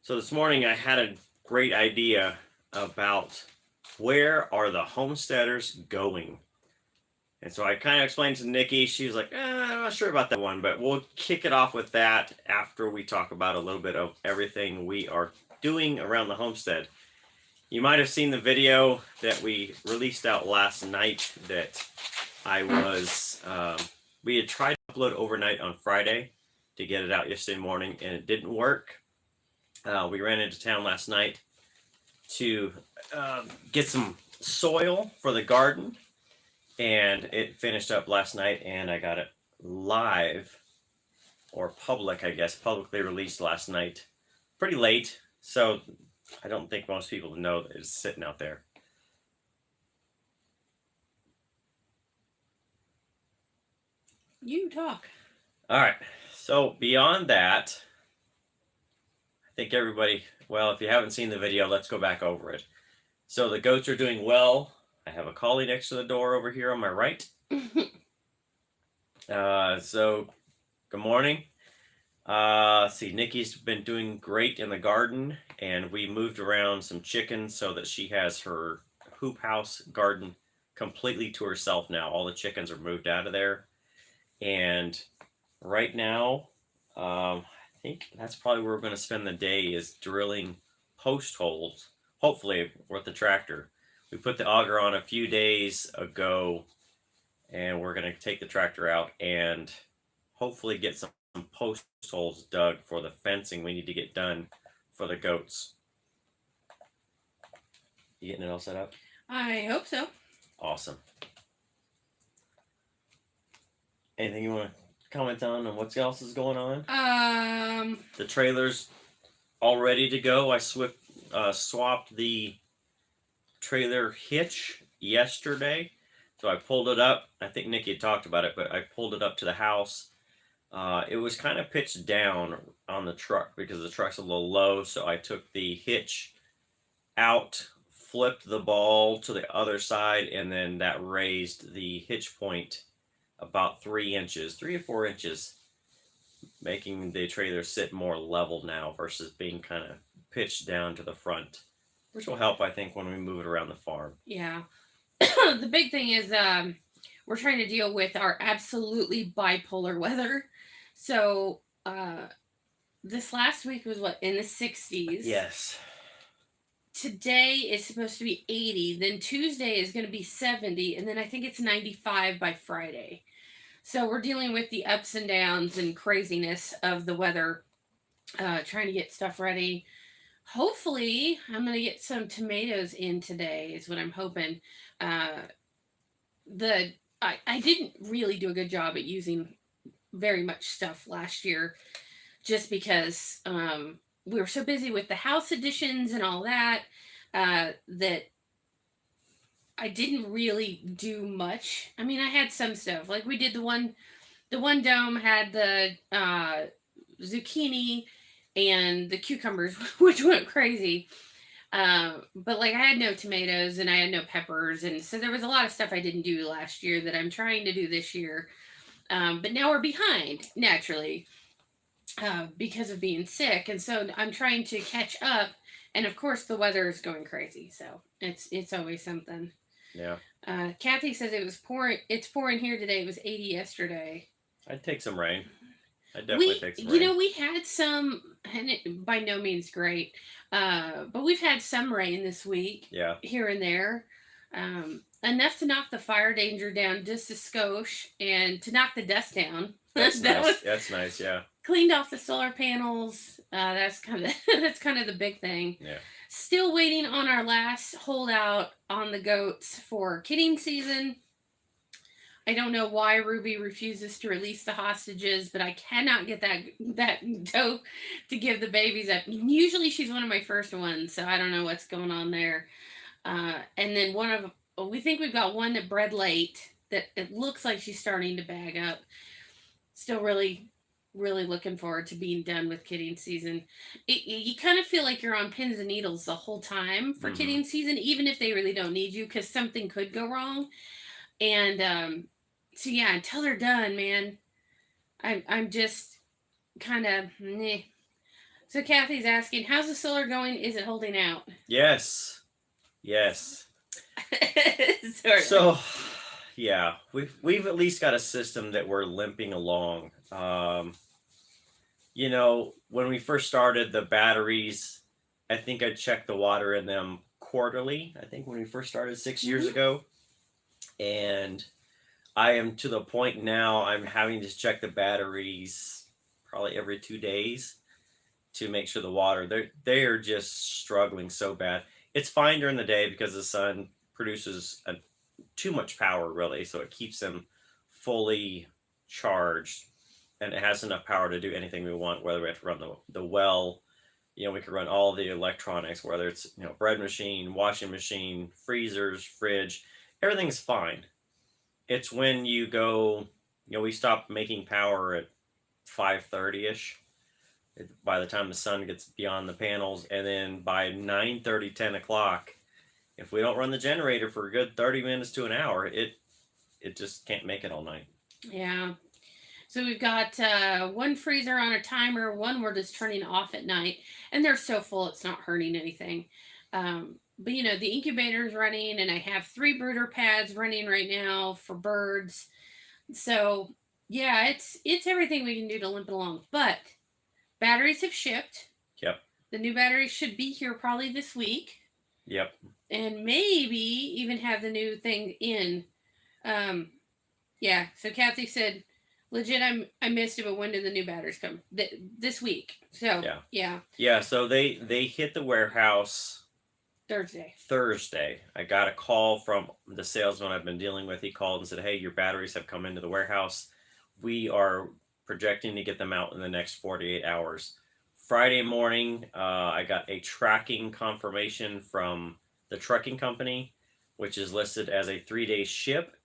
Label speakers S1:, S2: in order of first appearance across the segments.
S1: So this morning I had a great idea about where are the homesteaders going. And so I kind of explained to Nikki. She was like, I'm not sure about that one, but we'll kick it off with that after we talk about a little bit of everything we are doing around the homestead. You might have seen the video that we released out last night that we had tried to upload overnight on Friday to get it out yesterday morning, and it didn't work. We ran into town last night to get some soil for the garden, and it finished up last night, and I got it live, or public, I guess, publicly released last night, pretty late, so I don't think most people know that it's sitting out there.
S2: You talk.
S1: All right, so beyond that, I think everybody, well, if you haven't seen the video, let's go back over it. So the goats are doing well. I have a collie next to the door over here on my right. So good morning. See, Nikki's been doing great in the garden, and we moved around some chickens so that she has her hoop house garden completely to herself now. All the chickens are moved out of there, and right now, I think that's probably where we're going to spend the day, is drilling post holes, hopefully with the tractor. We put the auger on a few days ago, and we're going to take the tractor out and hopefully get some post holes dug for the fencing we need to get done for the goats. You getting it all set up?
S2: I hope so.
S1: Awesome. Anything you want to comment on what else is going on? The trailer's all ready to go. I swapped the trailer hitch yesterday, so I pulled it up. I think Nikki had talked about it, but I pulled it up to the house. It was kind of pitched down on the truck because the truck's a little low, so I took the hitch out, flipped the ball to the other side, and then that raised the hitch point about 3 inches, 3 or 4 inches, making the trailer sit more level now versus being kind of pitched down to the front, which will help, I think, when we move it around the farm.
S2: Yeah. The big thing is we're trying to deal with our absolutely bipolar weather. So this last week was in the 60s.
S1: Yes.
S2: Today is supposed to be 80. Then Tuesday is going to be 70. And then I think it's 95 by Friday. So we're dealing with the ups and downs and craziness of the weather, trying to get stuff ready. Hopefully, I'm going to get some tomatoes in today is what I'm hoping. I didn't really do a good job at using very much stuff last year just because we were so busy with the house additions and all that that I didn't really do much. I mean, I had some stuff. Like we did the one dome had the zucchini and the cucumbers, which went crazy. But like I had no tomatoes and I had no peppers, and so there was a lot of stuff I didn't do last year that I'm trying to do this year. But now we're behind naturally because of being sick, and so I'm trying to catch up. And of course, the weather is going crazy, so it's always something.
S1: Yeah.
S2: Kathy says it was pouring. It's pouring here today. It was 80 yesterday.
S1: I'd take some rain. I'd definitely take some rain.
S2: You know, we had some, and it, by no means great, but we've had some rain this week.
S1: Yeah.
S2: Here and there. Enough to knock the fire danger down just a skosh, and to knock the dust down.
S1: That's nice. That's nice. Yeah.
S2: Cleaned off the solar panels. That's kind of the big thing.
S1: Yeah.
S2: Still waiting on our last holdout on the goats for kidding season. I don't know why Ruby refuses to release the hostages, but I cannot get that doe to give the babies up. Usually she's one of my first ones, so I don't know what's going on there. And then we think we've got one that bred late that it looks like she's starting to bag up. Still really looking forward to being done with kidding season. You kind of feel like you're on pins and needles the whole time for kidding season, even if they really don't need you, because something could go wrong. And so yeah, until they're done, man, I'm just kind of So Kathy's asking, how's the solar going? Is it holding out?
S1: Yes.
S2: Sort of.
S1: So, yeah, we've at least got a system that we're limping along. When we first started the batteries, I think I checked the water in them quarterly. I think when we first started 6 years ago, and I am to the point now I'm having to check the batteries probably every 2 days to make sure the water they are just struggling so bad. It's fine during the day because the sun produces too much power really, so it keeps them fully charged, and it has enough power to do anything we want. Whether we have to run the well, we can run all the electronics, whether it's bread machine, washing machine, freezers, fridge, everything's fine. It's when you go, we stop making power at 5:30 ish. By the time the sun gets beyond the panels, and then by 9:30, 10 o'clock, if we don't run the generator for a good 30 minutes to an hour, it just can't make it all night.
S2: Yeah. So we've got one freezer on a timer, one we're just turning off at night, and they're so full it's not hurting anything. But the incubator's running, and I have 3 brooder pads running right now for birds. So yeah, it's everything we can do to limp it along. But batteries have shipped.
S1: Yep.
S2: The new batteries should be here probably this week.
S1: Yep.
S2: And maybe even have the new thing in. Yeah. So Kathy said, legit, I missed it, but when did the new batteries come? This week. So yeah.
S1: Yeah. So they hit the warehouse
S2: Thursday.
S1: I got a call from the salesman I've been dealing with. He called and said, "Hey, your batteries have come into the warehouse. We are projecting to get them out in the next 48 hours." Friday morning, I got a tracking confirmation from the trucking company, which is listed as a 3-day ship.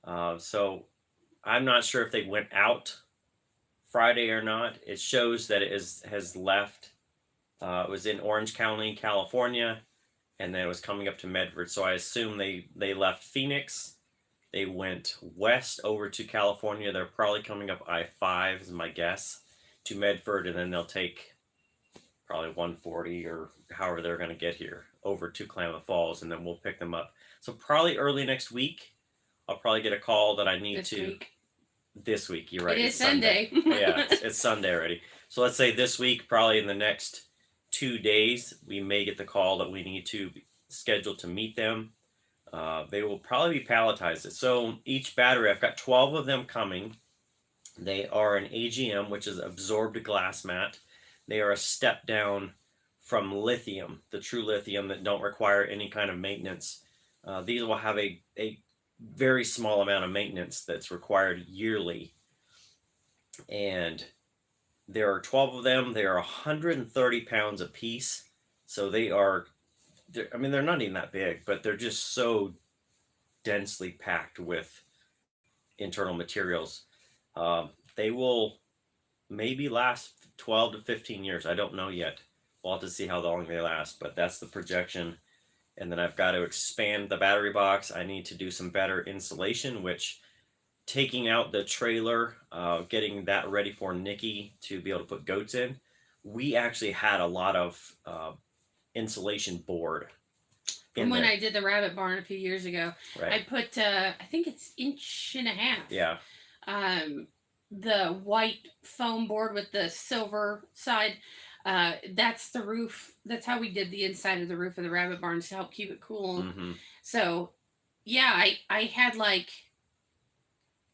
S1: So I'm not sure if they went out Friday or not. It shows that it has left. It was in Orange County, California, and then it was coming up to Medford. So I assume they left Phoenix. They went west over to California. They're probably coming up I-5 is my guess, to Medford, and then they'll take probably 140 or however they're going to get here over to Klamath Falls, and then we'll pick them up. So probably early next week, I'll probably get a call that I need this week. You're right.
S2: It is Sunday.
S1: Yeah, it's Sunday already. So let's say this week, probably in the next 2 days, we may get the call that we need to schedule to meet them. They will probably be palletized. So each battery, I've got 12 of them coming. They are an AGM, which is absorbed glass mat. They are a step down from lithium, the true lithium that don't require any kind of maintenance. These will have a very small amount of maintenance that's required yearly. And there are 12 of them. They are 130 pounds a piece. So they're not even that big, but they're just so densely packed with internal materials. They will maybe last 12 to 15 years. I don't know yet. We'll have to see how long they last, but that's the projection. And then I've got to expand the battery box. I need to do some better insulation, which taking out the trailer, getting that ready for Nikki to be able to put goats in, we actually had a lot of insulation board.
S2: From when I did the rabbit barn a few years ago.
S1: Right.
S2: I put, I think it's 1.5 inches.
S1: Yeah.
S2: The white foam board with the silver side. That's the roof. That's how we did the inside of the roof of the rabbit barns to help keep it cool.
S1: Mm-hmm.
S2: So, yeah, I had I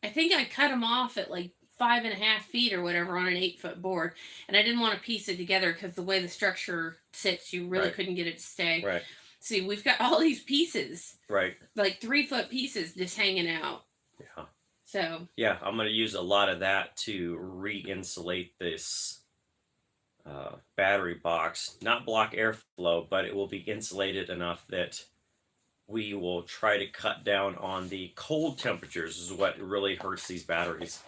S2: think I cut them off at 5.5 feet or whatever on an 8-foot board, and I didn't want to piece it together because the way the structure sits, you really couldn't get it to stay.
S1: Right.
S2: See, we've got all these pieces.
S1: Right.
S2: 3-foot pieces just hanging out.
S1: Yeah.
S2: So.
S1: Yeah, I'm going to use a lot of that to re-insulate this battery box. Not block airflow, but it will be insulated enough that we will try to cut down on the cold temperatures is what really hurts these batteries.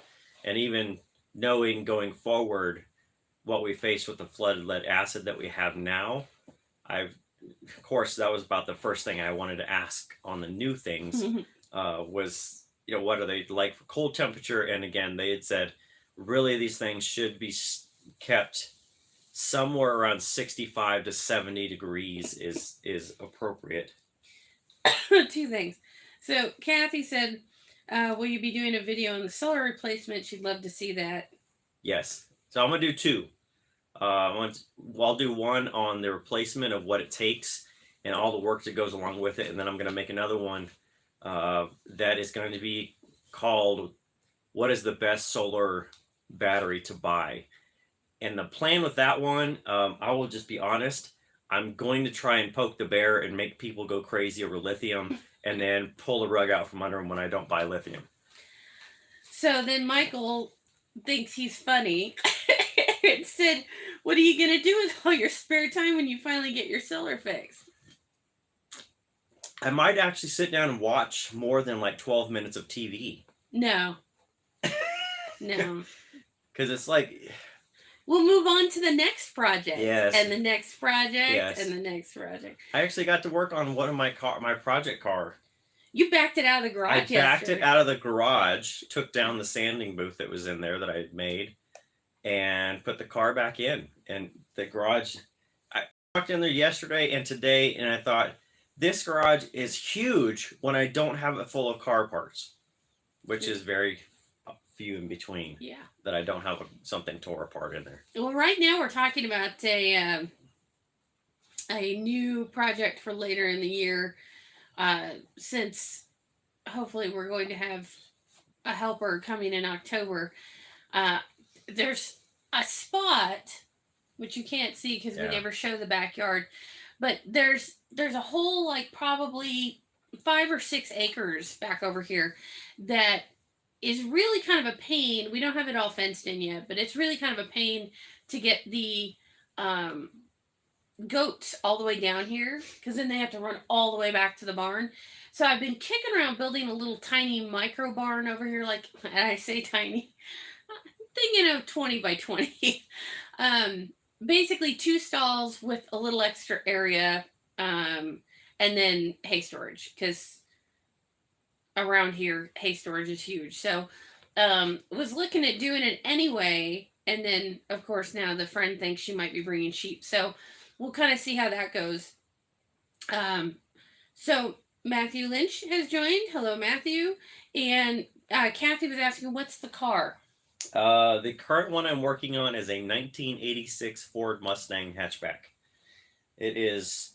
S1: And even knowing going forward what we face with the flooded lead acid that we have now, of course, that was about the first thing I wanted to ask on the new things was, what are they like for cold temperature? And again, they had said, really, these things should be kept somewhere around 65 to 70 degrees is appropriate.
S2: Two things. So Kathy said, will you be doing a video on the solar replacement? She'd love to see that.
S1: Yes. So I'm going to do two. I'll do one on the replacement of what it takes and all the work that goes along with it. And then I'm going to make another one that is going to be called, what is the best solar battery to buy? And the plan with that one, I will just be honest, I'm going to try and poke the bear and make people go crazy over lithium and then pull the rug out from under them when I don't buy lithium.
S2: So then Michael thinks he's funny and said, what are you going to do with all your spare time when you finally get your solar fixed?
S1: I might actually sit down and watch more than like 12 minutes of TV.
S2: No. No.
S1: Because it's like...
S2: We'll move on to the next project.
S1: Yes.
S2: And the next project.
S1: Yes.
S2: And the next project.
S1: I actually got to work on one of my project car.
S2: You backed it out of the garage yesterday.
S1: I backed it out of the garage, took down the sanding booth that was in there that I had made, and put the car back in. And the garage, I walked in there yesterday and today, and I thought, this garage is huge when I don't have it full of car parts, which is very few in between.
S2: Yeah.
S1: That I don't have something tore apart in there.
S2: Well, right now we're talking about a new project for later in the year. Since hopefully we're going to have a helper coming in October. There's a spot which you can't see because we never show the backyard, but there's a whole like probably 5 or 6 acres back over here that is really kind of a pain. We don't have it all fenced in yet, but it's really kind of a pain to get the goats all the way down here, because then they have to run all the way back to the barn. So I've been kicking around building a little tiny micro barn over here, like, and I say tiny, thinking of 20 by 20. Basically 2 stalls with a little extra area, and then hay storage, because around here hay storage is huge. So was looking at doing it anyway, and then of course now the friend thinks she might be bringing sheep, so we'll kind of see how that goes. So Matthew Lynch has joined. Hello, Matthew. And Kathy was asking, what's the car?
S1: The current one I'm working on is a 1986 Ford Mustang hatchback. It is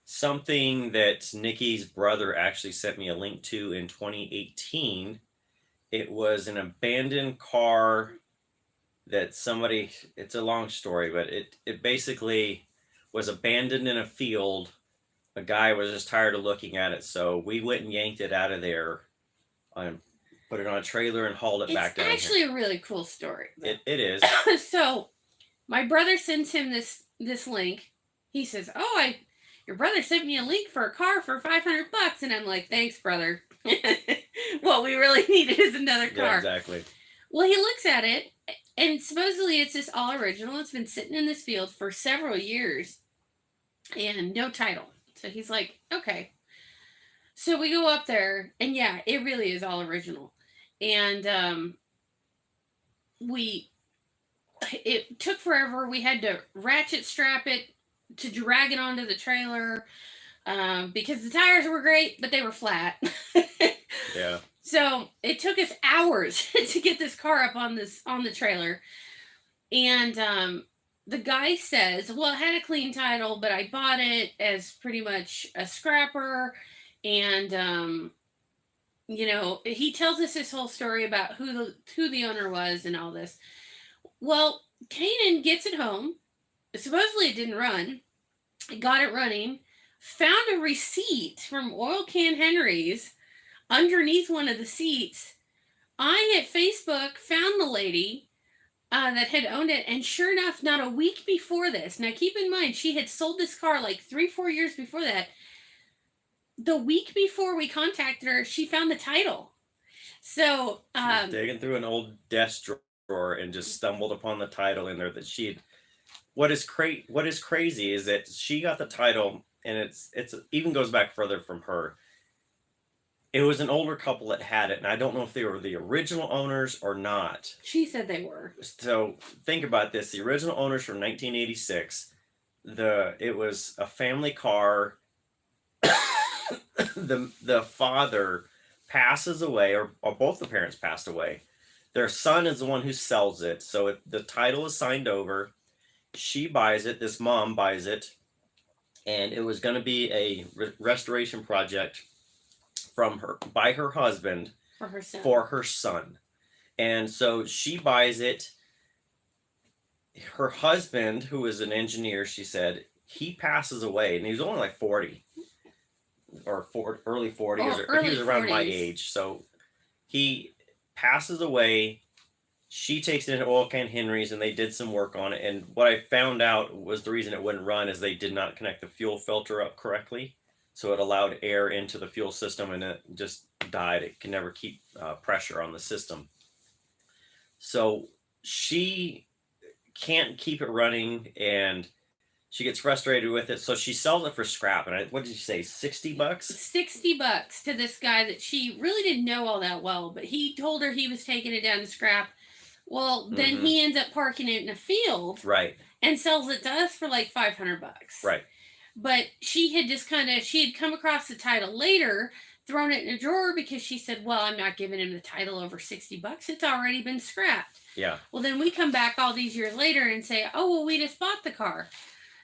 S1: something that Nikki's brother actually sent me a link to in 2018. It was an abandoned car that somebody, it's a long story, but it basically was abandoned in a field. A guy was just tired of looking at it, so we went and yanked it out of there and put it on a trailer and hauled it back down.
S2: It's actually a really cool story.
S1: It is.
S2: So my brother sends him this link. He says, your brother sent me a link for a car for $500, and I'm like, thanks, brother. What we really needed is another car.
S1: Yeah, exactly.
S2: Well, he looks at it, and supposedly it's this all original. It's been sitting in this field for several years and no title. So he's like, okay. So we go up there, and yeah, it really is all original. And it took forever. We had to ratchet strap it to drag it onto the trailer because the tires were great, but they were flat.
S1: Yeah.
S2: So it took us hours to get this car up on the trailer. And the guy says, well, it had a clean title, but I bought it as pretty much a scrapper. And, he tells us this whole story about who the owner was and all this. Well, Kanan gets it home. Supposedly it didn't run. Got it running. Found a receipt from Oil Can Henry's underneath one of the seats. I, at Facebook, found the lady that had owned it, and sure enough, not a week before this, now keep in mind, she had sold this car like 3-4 years before that. The week before we contacted her, she found the title. So
S1: she was digging through an old desk drawer and just stumbled upon the title in there that she had. What is crazy is that she got the title, and it's even goes back further from her. It was an older couple that had it, and I don't know if they were the original owners or not.
S2: She said they were.
S1: So think about this: the original owners from 1986. It was a family car. The father passes away, or both the parents passed away. Their son is the one who sells it, so the title is signed over. She buys it. This mom buys it, and it was going to be a restoration project by her husband for her son. And so she buys it. Her husband, who is an engineer, she said, he passes away, and he was only like 40 or early 40s, or he was around 40s. My age. So he passes away. She takes it into Oil Can Henry's, and they did some work on it. And what I found out was the reason it wouldn't run is they did not connect the fuel filter up correctly. So it allowed air into the fuel system, and it just died. It can never keep pressure on the system. So she can't keep it running, and she gets frustrated with it. So she sells it for scrap. And what did you say, $60?
S2: $60 to this guy that she really didn't know all that well, but he told her he was taking it down to scrap. Well, then he ends up parking it in a field,
S1: right,
S2: and sells it to us for like $500,
S1: right.
S2: But she had come across the title later, thrown it in a drawer because she said, well, I'm not giving him the title over $60. It's already been scrapped.
S1: Yeah.
S2: Well, then we come back all these years later and say, oh, well, we just bought the car.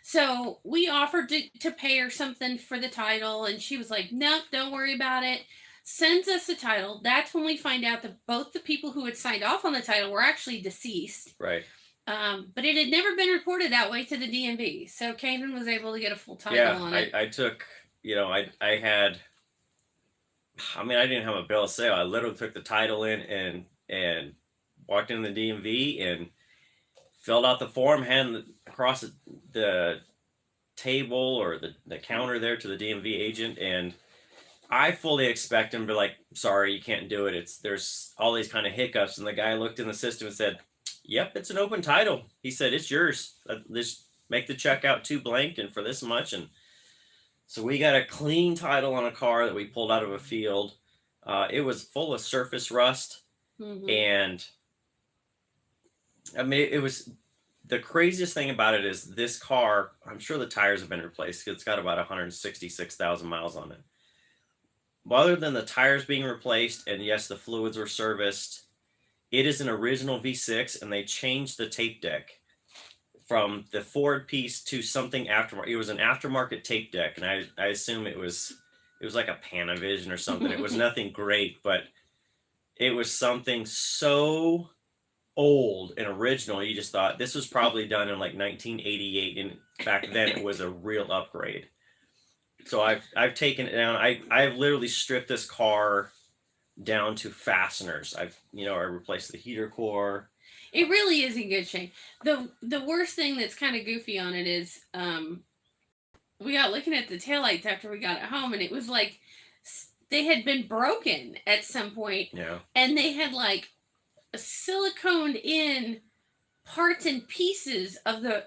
S2: So we offered to pay her something for the title, and she was like, nope, don't worry about it. Sends us the title. That's when we find out that both the people who had signed off on the title were actually deceased.
S1: Right.
S2: But it had never been reported that way to the DMV. So Kanan was able to get a full title on it.
S1: I took, I didn't have a bill of sale. I literally took the title in and walked in the DMV and filled out the form, handed across the table or the counter there to the DMV agent, and I fully expect him to be like, sorry, you can't do it. There's all these kind of hiccups. And the guy looked in the system and said, yep, it's an open title. He said, it's yours. Just make the check out to blank and for this much. And so we got a clean title on a car that we pulled out of a field. It was full of surface rust. Mm-hmm. And I mean, it was the craziest thing about it is this car, I'm sure the tires have been replaced because it's got about 166,000 miles on it. But other than the tires being replaced, and yes, the fluids were serviced, it is an original V6, and they changed the tape deck from the Ford piece to something aftermarket. It was an aftermarket tape deck, and I assume it was like a Panavision or something. It was nothing great, but it was something so old and original. You just thought this was probably done in like 1988, and back then it was a real upgrade. So I've taken it down. I've literally stripped this car down to fasteners. I replaced the heater core.
S2: It really is in good shape. The worst thing that's kind of goofy on it is we got looking at the taillights after we got it home, and it was like they had been broken at some point.
S1: Yeah. And
S2: they had like siliconed in parts and pieces of the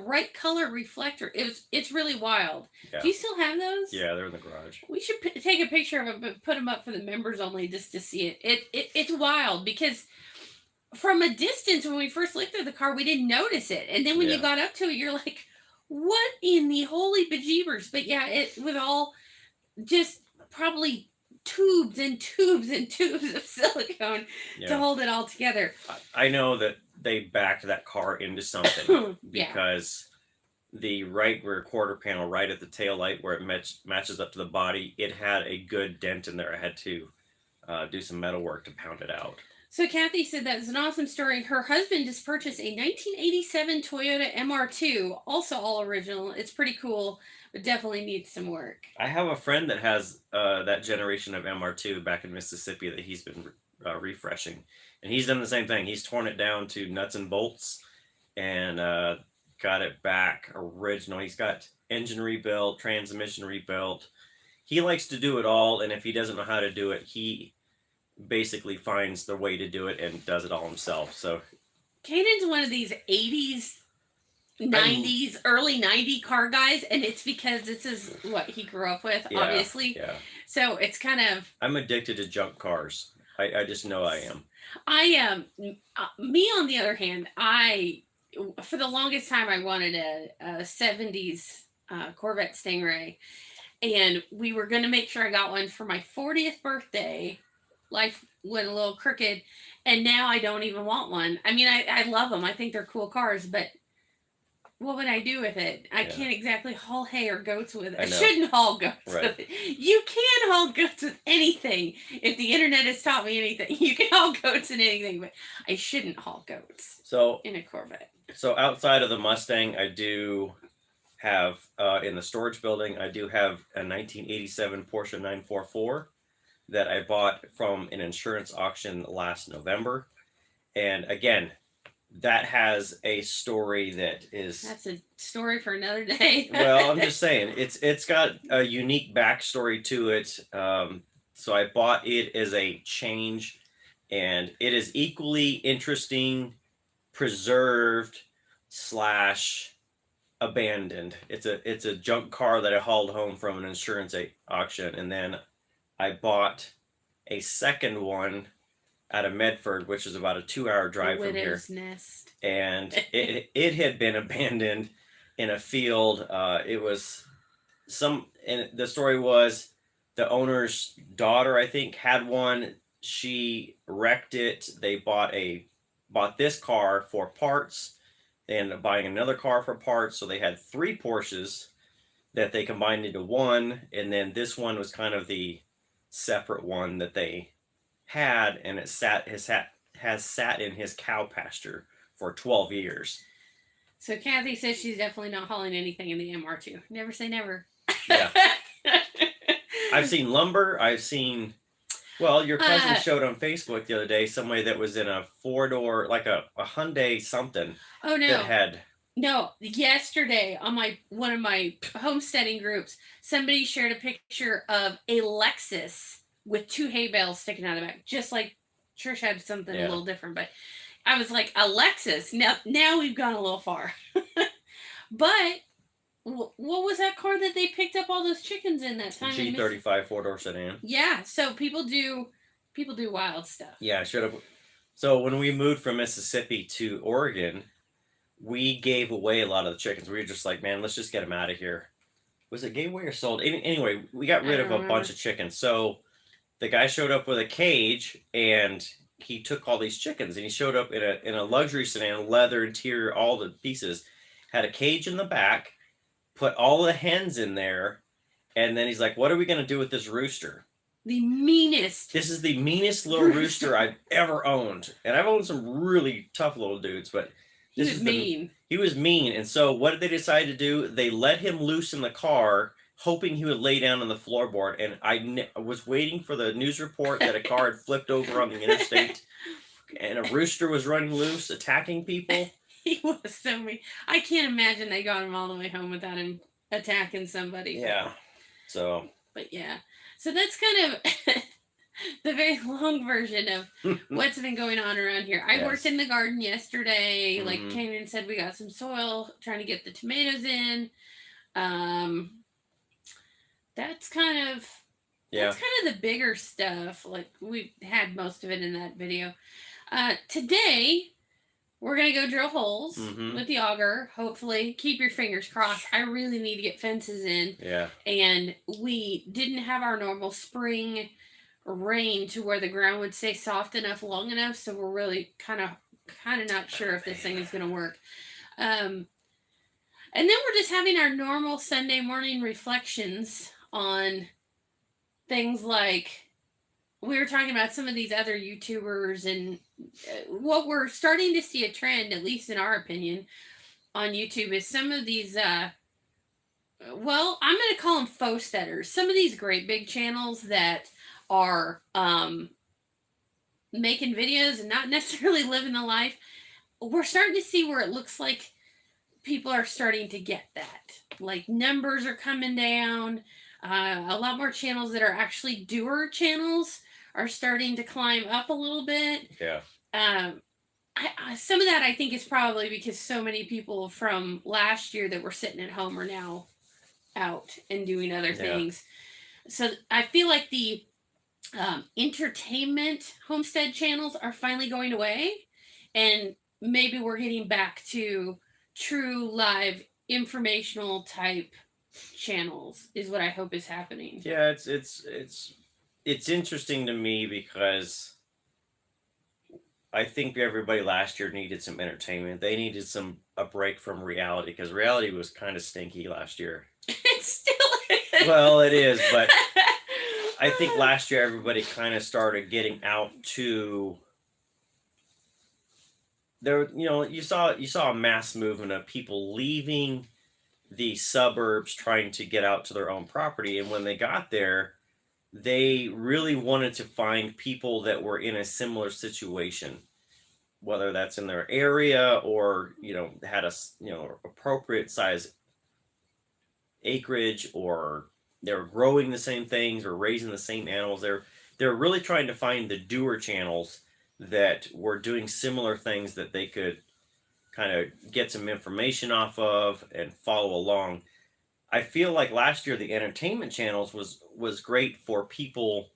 S2: right color reflector. It's really wild. Yeah. Do you still have those?
S1: Yeah, they're in the garage.
S2: We should take a picture of them and put them up for the members only just to see it. It's wild because from a distance when we first looked at the car, we didn't notice it, and then when you got up to it, you're like, "What in the holy bejeebers?" But yeah, it was all just probably tubes and tubes and tubes of silicone to hold it all together.
S1: I know that they backed that car into something because the right rear quarter panel right at the tail light where it matches up to the body, it had a good dent in there. I had to do some metal work to pound it out.
S2: So Kathy said that was an awesome story. Her husband just purchased a 1987 Toyota MR2, also all original. It's pretty cool, but definitely needs some work.
S1: I have a friend that has that generation of MR2 back in Mississippi that he's been refreshing. And he's done the same thing. He's torn it down to nuts and bolts and got it back original. He's got engine rebuilt, transmission rebuilt. He likes to do it all, and if he doesn't know how to do it, he basically finds the way to do it and does it all himself. So
S2: Kanan's one of these 80s, 90s, early 90s car guys, and it's because this is what he grew up with, obviously.
S1: Yeah.
S2: So it's kind of...
S1: I'm addicted to junk cars. I just know I am.
S2: I am. Me, on the other hand, for the longest time, I wanted a 70s Corvette Stingray. And we were going to make sure I got one for my 40th birthday. Life went a little crooked. And now I don't even want one. I mean, I love them. I think they're cool cars. But what would I do with it? I can't exactly haul hay or goats with it. I shouldn't haul goats with it. You can haul goats with anything. If the internet has taught me anything, you can haul goats in anything, but I shouldn't haul goats in a Corvette.
S1: So outside of the Mustang, I do have, in the storage building, I do have a 1987 Porsche 944 that I bought from an insurance auction last November. And again, that has a story that is...
S2: That's a story for another day.
S1: Well, I'm just saying, it's got a unique backstory to it. So I bought it as a change, and it is equally interesting, preserved / abandoned. It's a junk car that I hauled home from an insurance auction, and then I bought a second one out of Medford, which is about a 2-hour drive from here.
S2: Nest.
S1: And it had been abandoned in a field. It was and the story was the owner's daughter, I think, had one. She wrecked it. They bought this car for parts. They ended up buying another car for parts. So they had 3 Porsches that they combined into one. And then this one was kind of the separate one that they had, and it has sat in his cow pasture for 12 years.
S2: So Kathy says she's definitely not hauling anything in the MR2. Never say never.
S1: Yeah. I've seen lumber. I've seen... Well, your cousin showed on Facebook the other day somebody that was in a 4-door, like a Hyundai something.
S2: Oh, no.
S1: That had...
S2: No, yesterday on one of my homesteading groups, somebody shared a picture of a Lexus with 2 hay bales sticking out of the back, just like Trish had something a little different. But I was like, a Lexus. Now we've gone a little far. But what was that car that they picked up all those chickens in that time?
S1: G35 4-door sedan.
S2: Yeah, so people do wild stuff.
S1: Yeah, I should have. So when we moved from Mississippi to Oregon, we gave away a lot of the chickens. We were just like, man, let's just get them out of here. Was it gave away or sold? Anyway, we got rid of a bunch of chickens. So the guy showed up with a cage, and he took all these chickens, and he showed up in a luxury sedan, leather interior, all the pieces, had a cage in the back, put all the hens in there, and then he's like, what are we going to do with this rooster?
S2: The meanest.
S1: This is the meanest little rooster I've ever owned. And I've owned some really tough little dudes, but
S2: he was mean.
S1: He was mean. And so what did they decide to do? They let him loose in the car, hoping he would lay down on the floorboard. And I was waiting for the news report that a car had flipped over on the interstate and a rooster was running loose, attacking people.
S2: He was so mean. I can't imagine they got him all the way home without him attacking somebody.
S1: Yeah. So.
S2: But yeah. So that's kind of the very long version of what's been going on around here. I worked in the garden yesterday. Mm-hmm. Like Kanan said, we got some soil, trying to get the tomatoes in. That's kind of the bigger stuff. Like we had most of it in that video. Today we're gonna go drill holes with the auger. Hopefully, keep your fingers crossed. I really need to get fences in.
S1: Yeah. And
S2: we didn't have our normal spring rain to where the ground would stay soft enough long enough, so we're really kind of not sure if this thing is gonna work. And then we're just having our normal Sunday morning reflections on things like we were talking about some of these other YouTubers, and what we're starting to see a trend, at least in our opinion, on YouTube is some of these, I'm going to call them faux steaders. Some of these great big channels that are making videos and not necessarily living the life. We're starting to see where it looks like people are starting to get that. Like numbers are coming down. A lot more channels that are actually doer channels are starting to climb up a little bit.
S1: Yeah.
S2: Some of that I think is probably because so many people from last year that were sitting at home are now out and doing other things. So I feel like the entertainment homestead channels are finally going away, and maybe we're getting back to true live informational type channels is what I hope is happening.
S1: Yeah, it's interesting to me because I think everybody last year needed some entertainment. They needed a break from reality because reality was kind of stinky last year.
S2: It still is.
S1: Well, it is, but I think last year everybody kind of started getting out to there. You saw a mass movement of people leaving the suburbs trying to get out to their own property, and when they got there, they really wanted to find people that were in a similar situation, whether that's in their area or had a appropriate size acreage, or they were growing the same things or raising the same animals. They're really trying to find the doer channels that were doing similar things that they could kind of get some information off of and follow along. I feel like last year the entertainment channels was great for people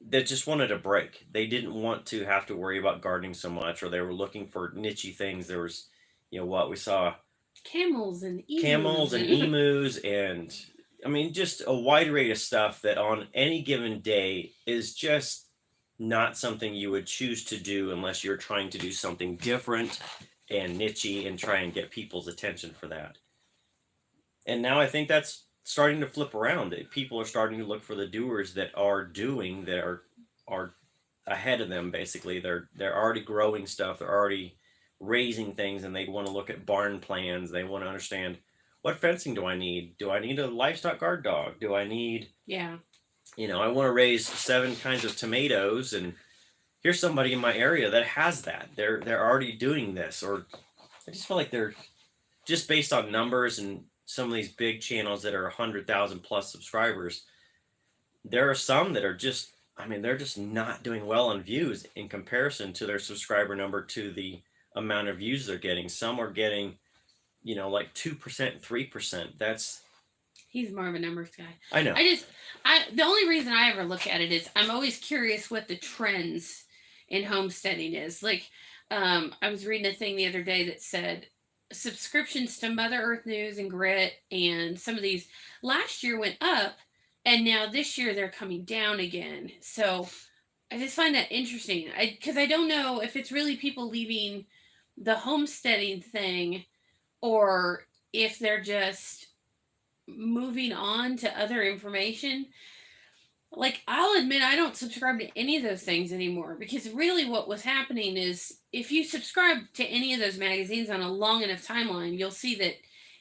S1: that just wanted a break. They didn't want to have to worry about gardening so much, or they were looking for nichey things. There was, what we saw,
S2: camels and
S1: emus, and I mean, just a wide array of stuff that on any given day is just not something you would choose to do unless you're trying to do something different and nichey and try and get people's attention for that. And now I think that's starting to flip around. People are starting to look for the doers that are ahead of them. Basically, they're already growing stuff. They're already raising things, and they want to look at barn plans. They want to understand, what fencing do I need? Do I need a livestock guard dog? Do I need?
S2: Yeah.
S1: I want to raise 7 kinds of tomatoes, and here's somebody in my area that has that. They're already doing this, or I just feel like they're just based on numbers and some of these big channels that are 100,000 plus subscribers. There are some that are just, they're just not doing well on views in comparison to their subscriber number to the amount of views they're getting. Some are getting, like 2%, 3%.
S2: He's more of a numbers guy.
S1: I know.
S2: The only reason I ever look at it is I'm always curious what the trends in homesteading is. Like, I was reading a thing the other day that said subscriptions to Mother Earth News and Grit and some of these last year went up, and now this year they're coming down again. So I just find that interesting, because I don't know if it's really people leaving the homesteading thing or if they're just moving on to other information. Like, I'll admit I don't subscribe to any of those things anymore, because really what was happening is if you subscribe to any of those magazines on a long enough timeline, you'll see that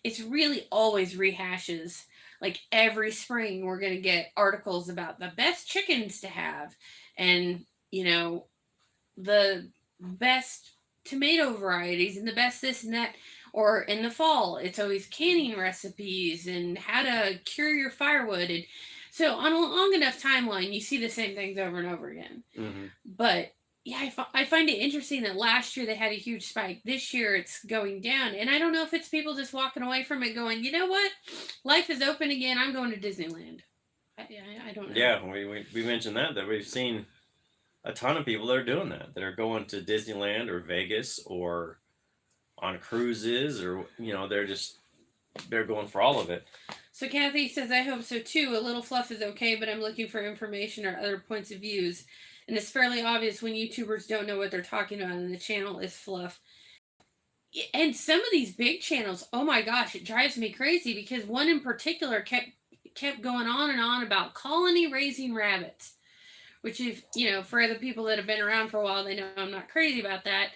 S2: it's really always rehashes. Like, every spring we're going to get articles about the best chickens to have, and the best tomato varieties and the best this and that. Or in the fall, it's always canning recipes and how to cure your firewood. And so on a long enough timeline, you see the same things over and over again.
S1: Mm-hmm.
S2: But yeah, I find it interesting that last year they had a huge spike. This year it's going down. And I don't know if it's people just walking away from it going, you know what? Life is open again. I'm going to Disneyland. I don't know.
S1: Yeah, we mentioned that we've seen a ton of people that are doing that are going to Disneyland or Vegas or on cruises, or they're going for all of it.
S2: So Kathy says, I hope so too. A little fluff is okay, but I'm looking for information or other points of views. And it's fairly obvious when YouTubers don't know what they're talking about and the channel is fluff. And some of these big channels, oh my gosh, it drives me crazy, because one in particular kept going on and on about colony raising rabbits. Which, if for the people that have been around for a while, they know I'm not crazy about that.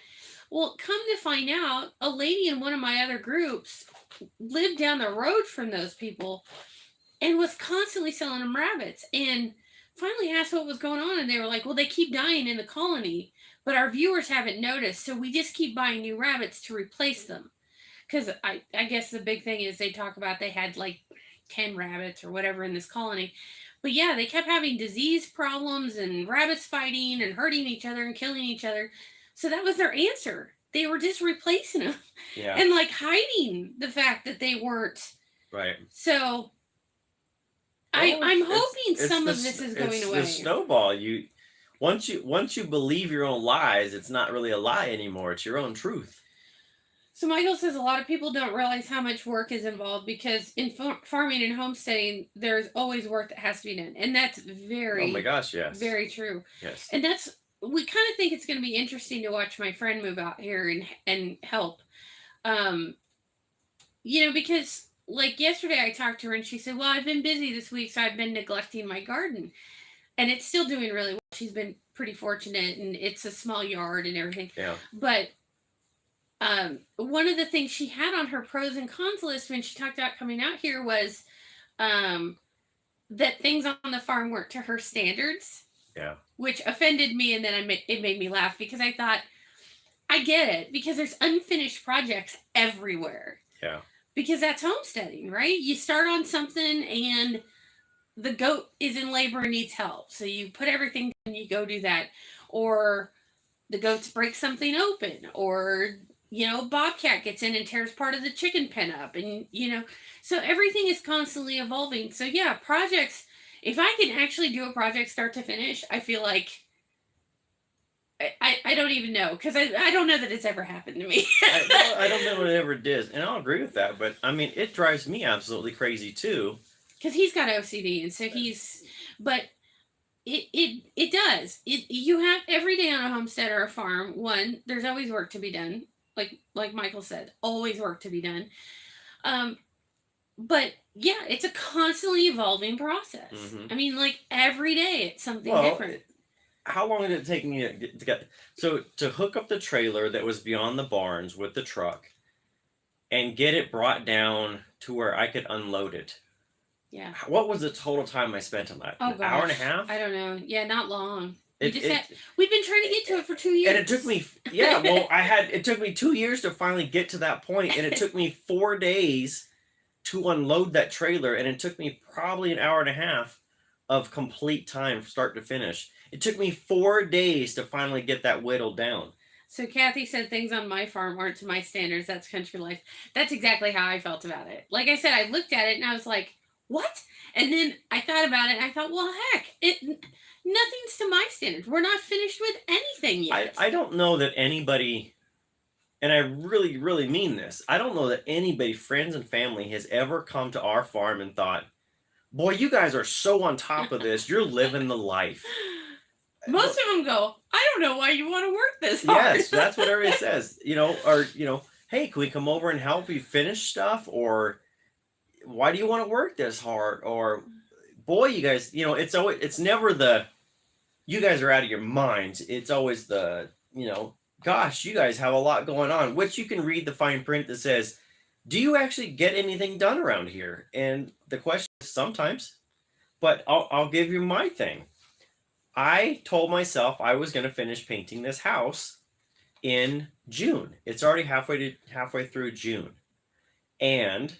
S2: Well, come to find out, a lady in one of my other groups lived down the road from those people and was constantly selling them rabbits, and finally asked what was going on, and they were like, well, they keep dying in the colony, but our viewers haven't noticed, so we just keep buying new rabbits to replace them. Because I guess the big thing is they talk about they had like 10 rabbits or whatever in this colony. But yeah, they kept having disease problems and rabbits fighting and hurting each other and killing each other. So that was their answer. They were just replacing them.
S1: Yeah.
S2: And like hiding the fact that they weren't.
S1: Right.
S2: So I'm hoping some of this is going away.
S1: It's the snowball. Once you believe your own lies, it's not really a lie anymore. It's your own truth.
S2: So Michael says a lot of people don't realize how much work is involved because in farming and homesteading, there's always work that has to be done, and that's very,
S1: oh my gosh, yes,
S2: very true.
S1: Yes,
S2: and we kind of think it's going to be interesting to watch my friend move out here and help, because like yesterday I talked to her and she said, "Well, I've been busy this week, so I've been neglecting my garden," and it's still doing really well. She's been pretty fortunate, and it's a small yard and everything.
S1: Yeah,
S2: but. One of the things she had on her pros and cons list when she talked about coming out here was that things on the farm weren't to her standards.
S1: Yeah.
S2: Which offended me, and then it made me laugh because I thought, I get it, because there's unfinished projects everywhere.
S1: Yeah.
S2: Because that's homesteading, right? You start on something and the goat is in labor and needs help. So you put everything and you go do that. Or the goats break something open, or bobcat gets in and tears part of the chicken pen up, and so everything is constantly evolving. So yeah, projects, if I can actually do a project start to finish, I feel like I don't even know, because I don't know that it's ever happened to me.
S1: I don't know what it ever did, and I'll agree with that, but I mean, it drives me absolutely crazy too,
S2: because he's got OCD, and so but it does. You have every day on a homestead or a farm, there's always work to be done. Like Michael said, always work to be done. But yeah, it's a constantly evolving process.
S1: Mm-hmm.
S2: I mean, like every day it's something different.
S1: How long did it take me to get to hook up the trailer that was beyond the barns with the truck and get it brought down to where I could unload it?
S2: Yeah.
S1: What was the total time I spent on that? An hour and a half?
S2: I don't know. Yeah, not long. We've been trying to get to it for 2 years.
S1: And it took me, it took me 2 years to finally get to that point, and it took me 4 days to unload that trailer, and it took me probably an hour and a half of complete time from start to finish. It took me 4 days to finally get that whittled down.
S2: So Kathy said things on my farm aren't to my standards. That's country life. That's exactly how I felt about it. Like I said, I looked at it and I was like, what? And then I thought about it and I thought, well, heck, nothing's to my standards. We're not finished with anything yet.
S1: I don't know that anybody, and I really, really mean this, I don't know that anybody, friends and family, has ever come to our farm and thought, boy, you guys are so on top of this. You're living the life.
S2: Most of them go, I don't know why you want to work this hard.
S1: Yes, that's what everybody says. Hey, can we come over and help you finish stuff? Or why do you want to work this hard? Or boy, you guys, it's never the, you guys are out of your minds. It's always the, gosh, you guys have a lot going on, which you can read the fine print that says, do you actually get anything done around here? And the question is sometimes, but I'll give you my thing. I told myself I was going to finish painting this house in June. It's already halfway through June. And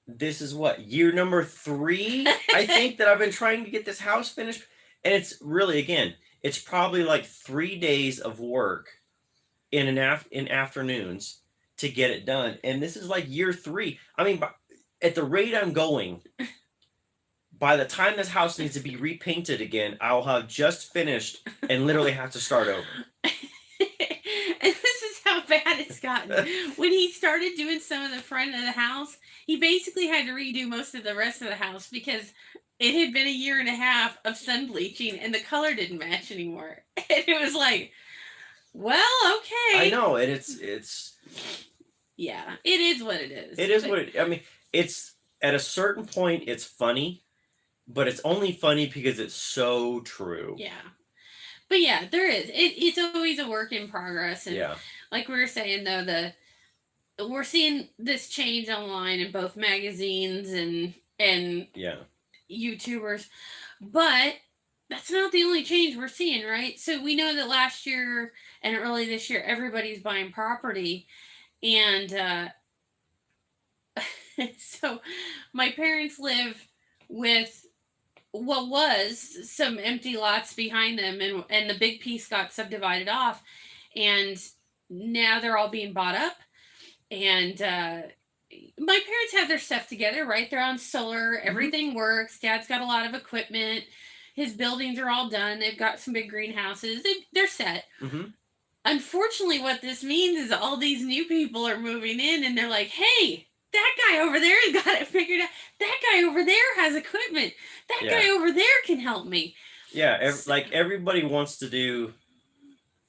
S1: this is what, year number 3, I think, that I've been trying to get this house finished. And it's really, again, it's probably like 3 days of work in afternoons to get it done. And this is like year 3. I mean, at the rate I'm going, by the time this house needs to be repainted again, I'll have just finished and literally have to start over.
S2: And this is how bad it's gotten. When he started doing some of the front of the house, he basically had to redo most of the rest of the house because it had been a year and a half of sun bleaching and the color didn't match anymore. And it was like, well, okay.
S1: I know, and it's
S2: yeah, it is what it is.
S1: It is what it, I mean, it's, at a certain point, it's funny, but it's only funny because it's so true.
S2: Yeah. But yeah, there is. It's always a work in progress. And
S1: yeah.
S2: Like we were saying, though, we're seeing this change online in both magazines and
S1: yeah.
S2: YouTubers. But that's not the only change we're seeing, right? So we know that last year and early this year, everybody's buying property. And so my parents live with what was some empty lots behind them, and the big piece got subdivided off, and now they're all being bought up, and my parents have their stuff together, right? They're on solar. Everything works. Dad's got a lot of equipment. His buildings are all done. They've got some big greenhouses. They're set. Unfortunately, what this means is all these new people are moving in and they're like, hey, that guy over there has got it figured out. That guy over there has equipment. That guy over there can help me.
S1: Yeah, like everybody wants to do...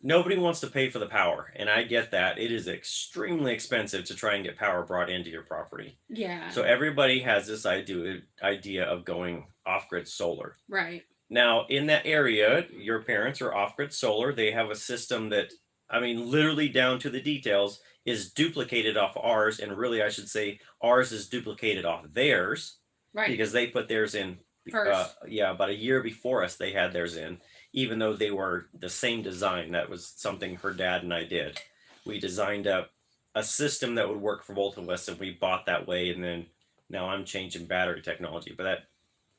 S1: Nobody wants to pay for the power, and I get that. It is extremely expensive to try and get power brought into your property.
S2: Yeah.
S1: So everybody has this idea of going off-grid solar.
S2: Right.
S1: Now, in that area, your parents are off-grid solar. They have a system that, I mean, literally down to the details, is duplicated off ours, and really, I should say, ours is duplicated off theirs.
S2: Right.
S1: Because they put theirs in first. About a year before us, they had theirs in. Even though they were the same design. That was something her dad and I did. We designed a system that would work for both of us, and we bought that way, and then now I'm changing battery technology. But that,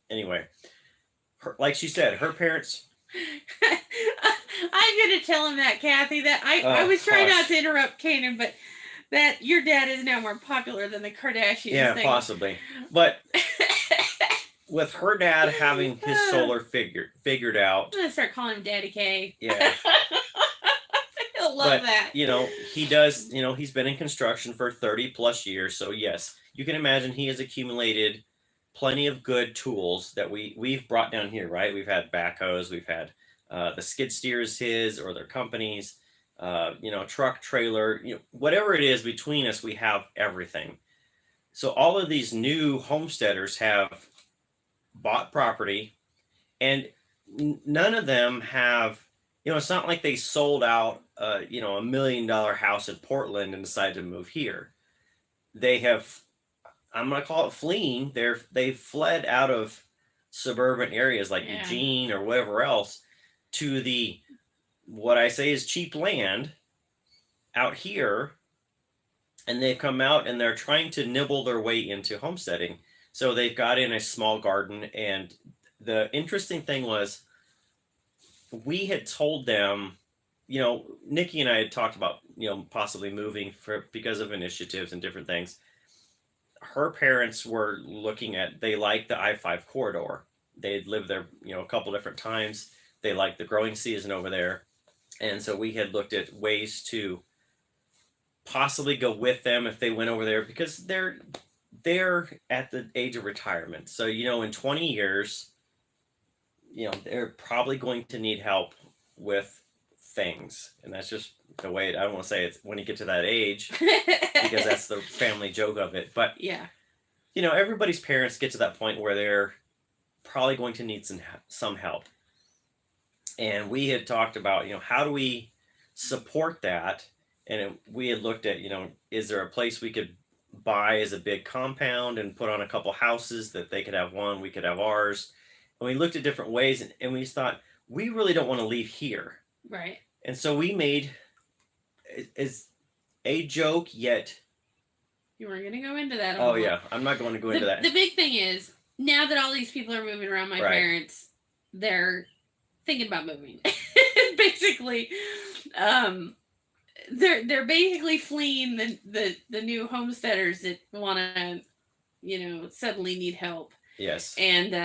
S1: anyway, like she said, her parents...
S2: I'm going to tell him that, Kathy, that I was trying not to interrupt Kanan, but that your dad is now more popular than the Kardashians.
S1: Yeah, possibly. But... with her dad having his solar figured out,
S2: I'm gonna start calling him Daddy K.
S1: Yeah.
S2: He'll love that.
S1: He does. He's been in construction for 30 plus years. So yes, you can imagine he has accumulated plenty of good tools that we've brought down here. Right? We've had backhoes. We've had the skid steers, his or their companies. Truck, trailer. Whatever it is between us, we have everything. So all of these new homesteaders have bought property, and none of them have, it's not like they sold out $1 million house in Portland and decided to move here. They have, I'm gonna call it fleeing. They've fled out of suburban areas like Eugene or whatever else to the, what I say is cheap land out here, and they've come out and they're trying to nibble their way into homesteading. So they've got in a small garden, and the interesting thing was we had told them, Nikki and I had talked about, possibly moving because of initiatives and different things. Her parents were looking at, they liked the I-5 corridor. They had lived there, a couple different times. They liked the growing season over there. And so we had looked at ways to possibly go with them if they went over there, because they're at the age of retirement. So, in 20 years, they're probably going to need help with things. And that's just the way I don't want to say it's when you get to that age, because that's the family joke of it. But,
S2: yeah,
S1: everybody's parents get to that point where they're probably going to need some help. And we had talked about, how do we support that? And we had looked at, is there a place we could buy as a big compound and put on a couple houses that they could have one, we could have ours. And we looked at different ways, and we just thought, we really don't want to leave here.
S2: Right.
S1: And so we made is a joke, yet...
S2: You weren't going to go into that.
S1: Oh, yeah. I'm not going to go into that.
S2: The big thing is, now that all these people are moving around my parents, they're thinking about moving. Basically, they're basically fleeing the new homesteaders that want to, suddenly need help.
S1: Yes.
S2: And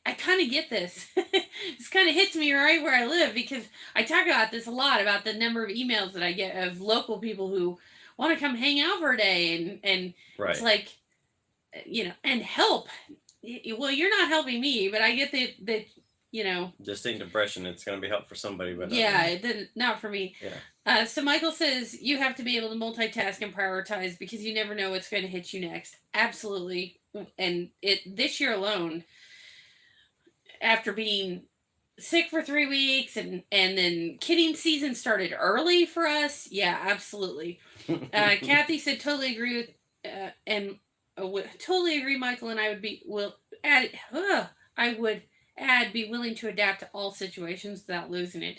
S2: I kind of get this. This kind of hits me right where I live, because I talk about this a lot, about the number of emails that I get of local people who want to come hang out for a day, and it's like, and help. Well, you're not helping me, but I get that distinct
S1: impression it's going to be help for somebody, but
S2: it didn't, not for me.
S1: Yeah.
S2: So Michael says you have to be able to multitask and prioritize, because you never know what's going to hit you next. Absolutely. And this year alone, after being sick for 3 weeks, and then kidding season started early for us. Yeah, absolutely. Kathy said totally agree with totally agree, Michael, and I would be be willing to adapt to all situations without losing it.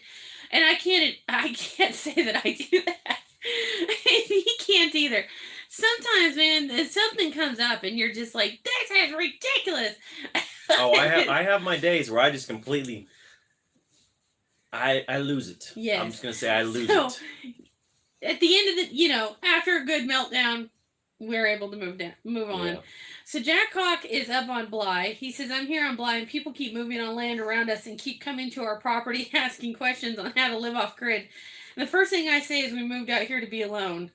S2: And I can't say that I do that. He can't either. Sometimes, man, something comes up and you're just like, this is ridiculous.
S1: Oh, I have my days where I just completely I lose it.
S2: Yes.
S1: I'm just gonna say I lose it.
S2: at the end of the, after a good meltdown, we're able to move on. Yeah. So Jack Hawk is up on Bly. He says, I'm here on Bly, and people keep moving on land around us and keep coming to our property asking questions on how to live off grid. And the first thing I say is we moved out here to be alone.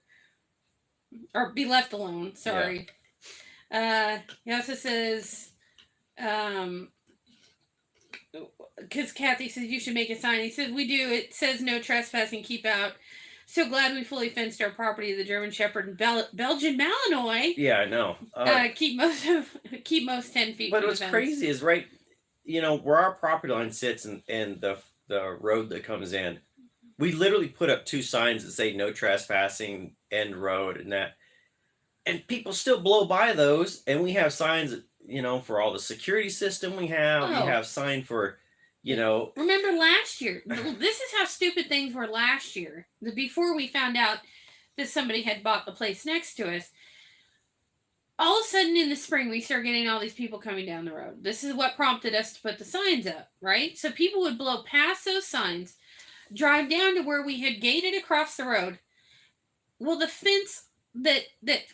S2: Or be left alone, sorry. Yeah. He also says, because Kathy says you should make a sign. He says, we do. It says no trespassing, keep out. So glad we fully fenced our property. The German Shepherd and Belgian Malinois.
S1: Yeah, I know.
S2: Keep most 10 feet.
S1: But what's crazy is right, where our property line sits and the road that comes in, we literally put up 2 signs that say no trespassing, end road, and that, and people still blow by those. And we have signs, for all the security system we have. Oh. We have sign for.
S2: Remember last year? This is how stupid things were last year. Before we found out that somebody had bought the place next to us, all of a sudden in the spring we start getting all these people coming down the road. This is what prompted us to put the signs up, right? So people would blow past those signs, drive down to where we had gated across the road. Well, the fence that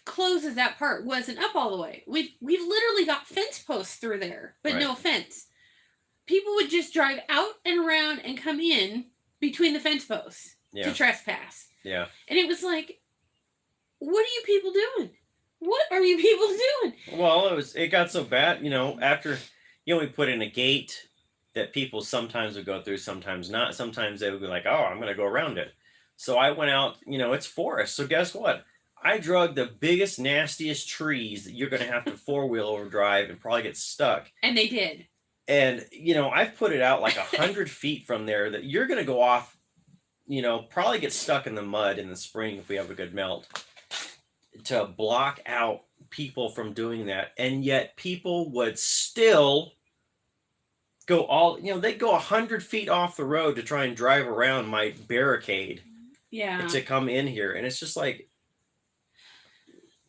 S2: closes that part wasn't up all the way. We've literally got fence posts through there, but right. No fence. People would just drive out and around and come in between the fence posts to trespass. Yeah. And it was like, what are you people doing? What are you people doing?
S1: Well, it got so bad, after, we put in a gate that people sometimes would go through, sometimes not. Sometimes they would be like, oh, I'm going to go around it. So I went out, it's forest. So guess what? I drug the biggest, nastiest trees that you're going to have to 4-wheel overdrive and probably get stuck.
S2: And they did.
S1: And, I've put it out like 100 feet from there that you're going to go off, probably get stuck in the mud in the spring if we have a good melt, to block out people from doing that. And yet people would still go they'd go 100 feet off the road to try and drive around my barricade to come in here. And it's just like,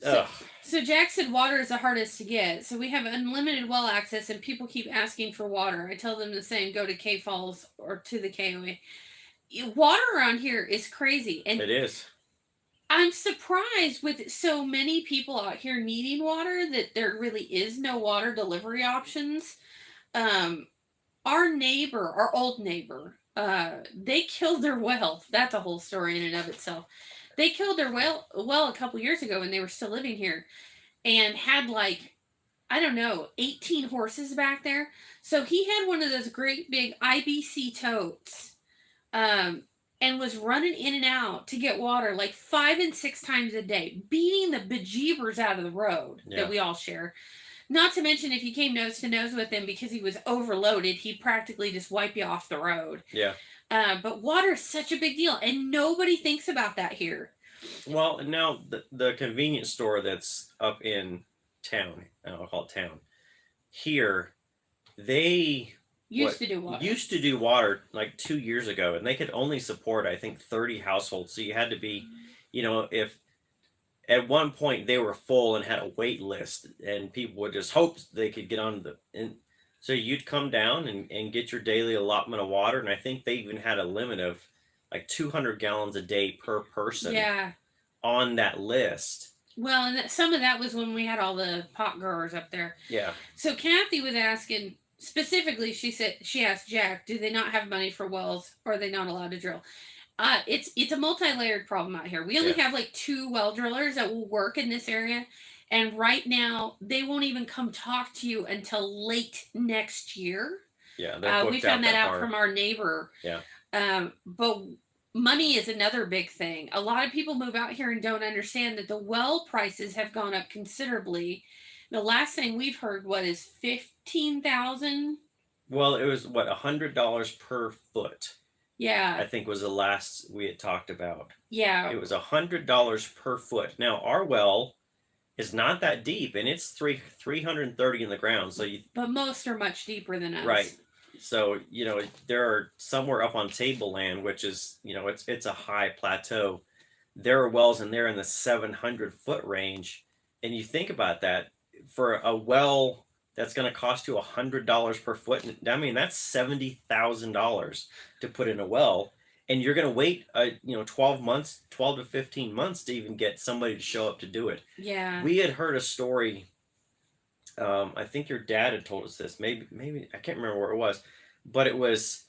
S1: ugh.
S2: So Jack said water is the hardest to get. So we have unlimited well access and people keep asking for water. I tell them the same, go to K Falls or to the KOA. Water around here is crazy. And
S1: it is.
S2: I'm surprised with so many people out here needing water that there really is no water delivery options. Our old neighbor, they killed their well. That's a whole story in and of itself. They killed their well a couple years ago when they were still living here and had 18 horses back there. So he had one of those great big IBC totes and was running in and out to get water 5 and 6 times a day, beating the bejeebers out of the road that we all share. Not to mention if you came nose to nose with him because he was overloaded, he'd practically just wipe you off the road. Yeah. But water is such a big deal, and nobody thinks about that here.
S1: Well, now the convenience store that's up in town, I'll call it town, here, they
S2: used
S1: to do water 2 years ago, and they could only support, I think, 30 households. So you had to be, if at one point they were full and had a wait list, and people would just hope they could get on so you'd come down and get your daily allotment of water. And I think they even had a limit of 200 gallons a day per person on that list.
S2: Well, and some of that was when we had all the pot growers up there. Yeah. So Kathy was asking, specifically, she asked Jack, do they not have money for wells, or are they not allowed to drill? It's a multi-layered problem out here. We only have 2 well drillers that will work in this area. And right now, they won't even come talk to you until late next year. Yeah, we found that out from our neighbor. Yeah. But money is another big thing. A lot of people move out here and don't understand that the well prices have gone up considerably. The last thing we've heard, is $15,000?
S1: Well, it was $100 per foot.
S2: Yeah.
S1: I think was the last we had talked about.
S2: Yeah.
S1: It was $100 per foot. Now our well is not that deep, and it's 330 in the ground. So
S2: but most are much deeper than us.
S1: Right. So, there are somewhere up on tableland, which is, it's a high plateau. There are wells in there in the 700-foot range. And you think about that, for a well that's going to cost you $100 per foot. I mean, that's $70,000 to put in a well. and you're going to wait 12 months, 12 to 15 months to even get somebody to show up to do it.
S2: Yeah.
S1: We had heard a story. I think your dad had told us this. Maybe I can't remember where it was, but it was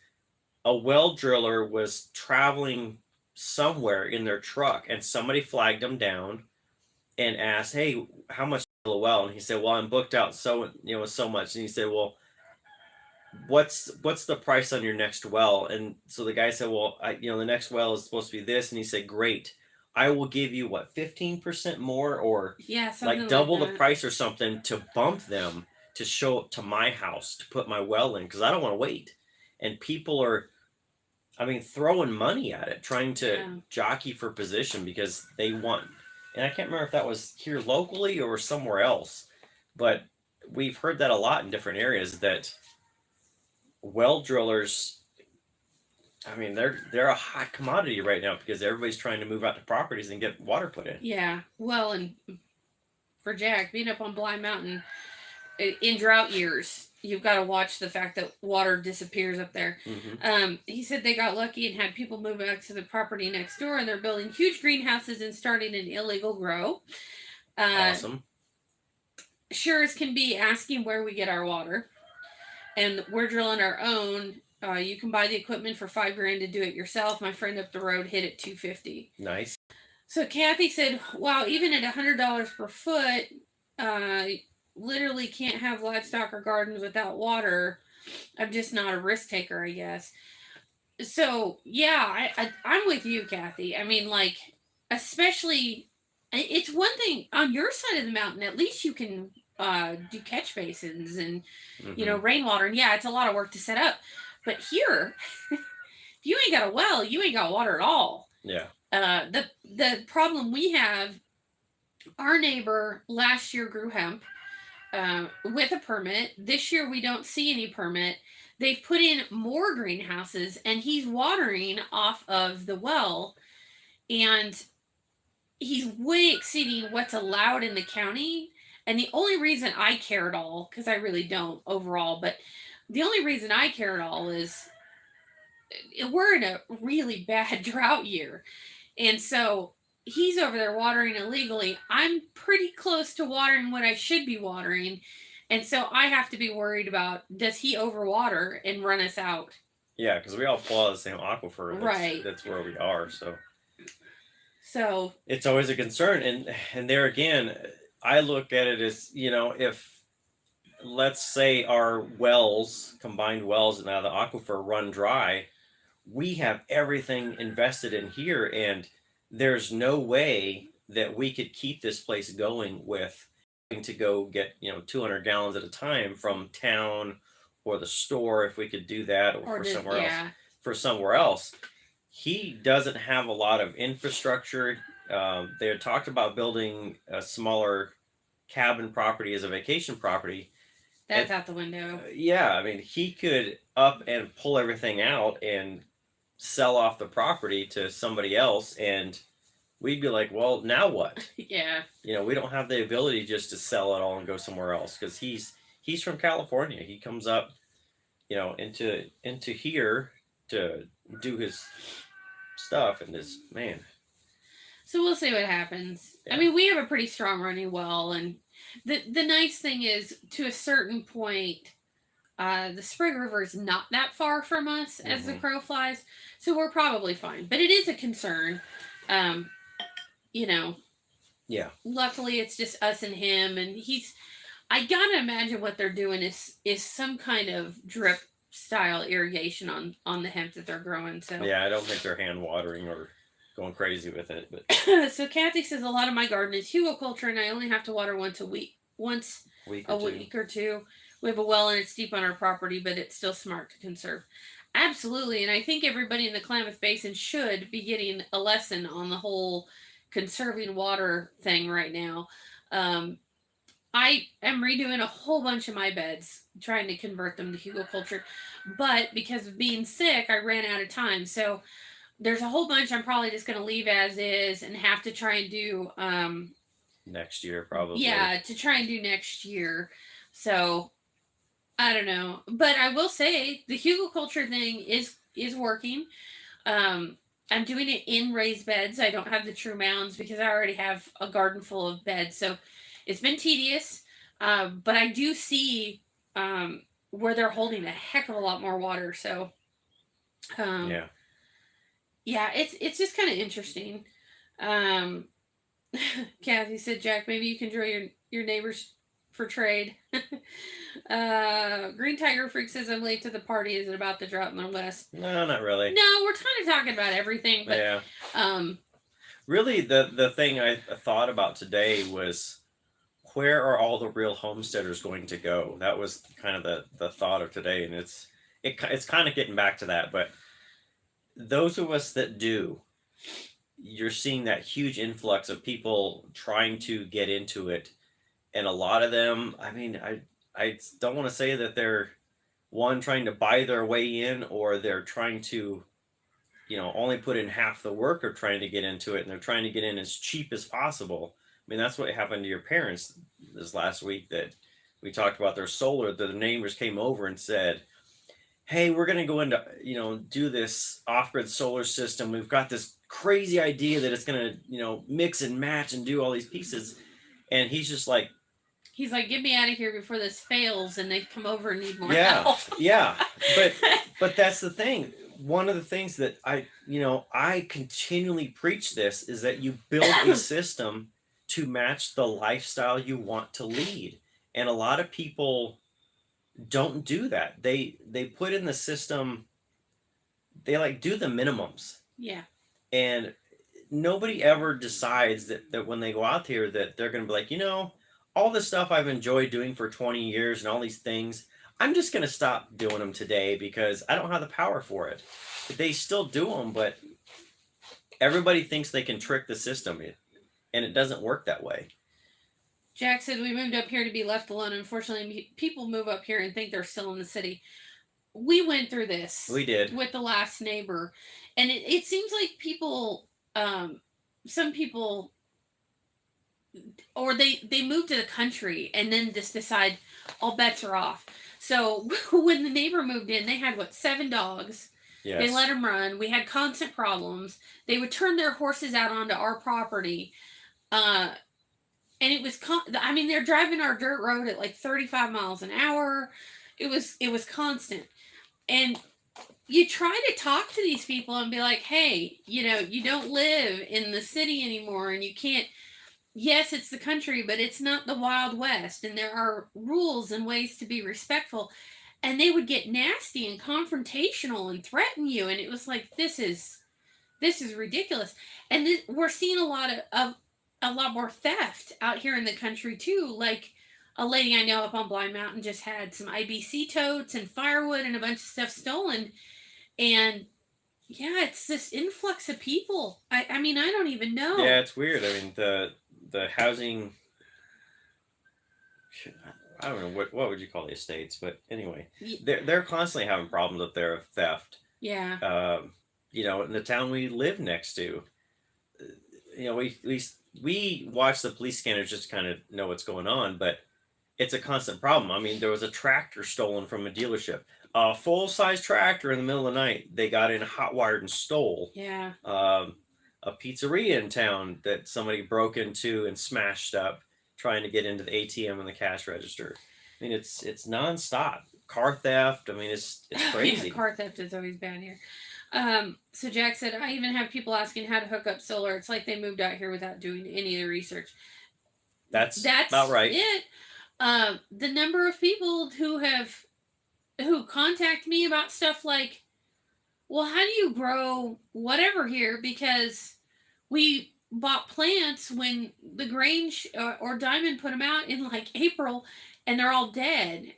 S1: a well driller was traveling somewhere in their truck, and somebody flagged him down and asked, "Hey, how much for the well?" And he said, "Well, I'm booked out so much." And he said, "Well, what's the price on your next well?" And so the guy said, "Well, the next well is supposed to be this." And he said, "Great, I will give you what, 15% more, or
S2: Yeah, something
S1: like double
S2: like
S1: the price or something, to bump them to show up to my house to put my well in, because I don't want to wait." And people are, I mean, throwing money at it, trying to jockey for position because they want. And I can't remember if that was here locally or somewhere else, but we've heard that a lot in different areas, that well drillers, I mean, they're a hot commodity right now because everybody's trying to move out to properties and get water put in.
S2: Yeah. Well, and for Jack, being up on Blind Mountain in drought years, you've got to watch the fact that water disappears up there.
S1: Mm-hmm.
S2: He said they got lucky and had people move back to the property next door, and they're building huge greenhouses and starting an illegal grow.
S1: Awesome.
S2: Sure as can be asking where we get our water, and we're drilling our own. You can buy the equipment for $5,000 to do it yourself. My friend up the road hit it $250.
S1: Nice.
S2: So Kathy said, "Wow, even at $100 per foot, literally can't have livestock or gardens without water. I'm just not a risk taker, I guess." So yeah, I'm with you, Kathy. I mean, like, especially, it's one thing on your side of the mountain. At least you can do catch basins and rainwater. And yeah, it's a lot of work to set up. But here, if you ain't got a well, you ain't got water at all.
S1: Yeah.
S2: The problem we have, our neighbor last year grew hemp with a permit. This year we don't see any permit. They've put in more greenhouses, and he's watering off of the well, and he's way exceeding what's allowed in the county. And the only reason I care at all, because I really don't overall, but the only reason I care at all is we're in a really bad drought year. And so he's over there watering illegally. I'm pretty close to watering what I should be watering. And so I have to be worried about, does he overwater and run us out?
S1: Yeah, because we all flow the same aquifer.
S2: Right.
S1: That's where we are.
S2: So
S1: it's always a concern. And there again, I look at it as, if, let's say, our wells, combined wells, and now the aquifer run dry, we have everything invested in here, and there's no way that we could keep this place going with having to go get 200 gallons at a time from town or the store, if we could do that, or for somewhere else. For somewhere else, he doesn't have a lot of infrastructure. They had talked about building a smaller cabin property as a vacation property.
S2: That's out the window.
S1: Yeah, I mean, he could up and pull everything out and sell off the property to somebody else, and we'd be like, well, now what?
S2: Yeah.
S1: We don't have the ability just to sell it all and go somewhere else, because he's from California. He comes up, into here to do his stuff, and this man.
S2: So we'll see what happens. Yeah. I mean, we have a pretty strong running well, and the nice thing is, to a certain point, the Spring River is not that far from us as the crow flies, so we're probably fine. But it is a concern. Yeah. Luckily, it's just us and him, and I gotta imagine what they're doing is some kind of drip style irrigation on the hemp that they're growing. So
S1: yeah, I don't think they're hand watering or going crazy with it.
S2: But so Kathy says, a lot of my garden is hugelculture, and I only have to water once a week or two. We have a well, and it's deep on our property, but it's still smart to conserve. Absolutely, and I think everybody in the Klamath Basin should be getting a lesson on the whole conserving water thing right now. I am redoing a whole bunch of my beds, trying to convert them to hugelculture, but because of being sick, I ran out of time. So there's a whole bunch I'm probably just going to leave as is and have to try and do
S1: next year, probably.
S2: Yeah, to try and do next year. So I don't know, but I will say the hugelculture thing is working. I'm doing it in raised beds. I don't have the true mounds because I already have a garden full of beds. So it's been tedious. But I do see where they're holding a heck of a lot more water. So
S1: Yeah.
S2: yeah, it's just kind of interesting. Um, Kathy said, Jack, maybe you can draw your neighbors for trade. Green Tiger Freak says, I'm late to the party. Is it about the drought in the West?
S1: No, not really.
S2: No, we're kind of talking about everything. But,
S1: yeah.
S2: Um,
S1: really, the thing I thought about today was, where are all the real homesteaders going to go? That was kind of the thought of today, and it's kind of getting back to that. But those of us that do, you're seeing that huge influx of people trying to get into it, and a lot of them, I mean, I don't want to say that they're one trying to buy their way in, or they're trying to, only put in half the work of trying to get into it, and they're trying to get in as cheap as possible. I mean, that's what happened to your parents this last week, that we talked about their solar. The neighbors came over and said, hey, we're going to go into, do this off-grid solar system. We've got this crazy idea that it's going to, mix and match and do all these pieces. And he's just like,
S2: get me out of here before this fails and they come over and need more
S1: help.
S2: help.
S1: Yeah. But that's the thing. One of the things that I continually preach this is that you build a system to match the lifestyle you want to lead. And a lot of people don't do that. They put in the system, they do the minimums.
S2: Yeah.
S1: And nobody ever decides that when they go out here that they're going to be like, all the stuff I've enjoyed doing for 20 years and all these things, I'm just going to stop doing them today because I don't have the power for it. They still do them, but everybody thinks they can trick the system, and it doesn't work that way.
S2: Jack said, we moved up here to be left alone. Unfortunately, people move up here and think they're still in the city. We went through this.
S1: We did.
S2: With the last neighbor. And it seems like people, some people, or they move to the country and then just decide all bets are off. So when the neighbor moved in, they had, 7 dogs. Yes. They let them run. We had constant problems. They would turn their horses out onto our property. And it was, they're driving our dirt road at 35 miles an hour. It was constant. And you try to talk to these people and be like, hey, you don't live in the city anymore, and you can't, yes, it's the country, but it's not the Wild West, and there are rules and ways to be respectful. And they would get nasty and confrontational and threaten you, and it was like, this is ridiculous. And we're seeing a lot more theft out here in the country too. Like a lady I know up on Blind Mountain just had some IBC totes and firewood and a bunch of stuff stolen. And yeah, it's this influx of people. I don't even know.
S1: Yeah, it's weird. I mean, the housing, I don't know what would you call the estates, but anyway, they're constantly having problems up there of theft.
S2: Yeah.
S1: In the town we live next to, we watch the police scanners just to kind of know what's going on, but it's a constant problem. I mean, there was a tractor stolen from a dealership, a full-size tractor in the middle of the night. They got in hot wired and stole.
S2: Yeah.
S1: A pizzeria in town that somebody broke into and smashed up, trying to get into the ATM and the cash register. I mean, it's nonstop. Car theft. I mean, it's crazy.
S2: Yeah, car theft is always bad here. So Jack said, I even have people asking how to hook up solar. It's like they moved out here without doing any of the research.
S1: That's about right.
S2: It. The number of people who contact me about stuff like, well, how do you grow whatever here? Because we bought plants when the Grange or Diamond put them out in April, and they're all dead.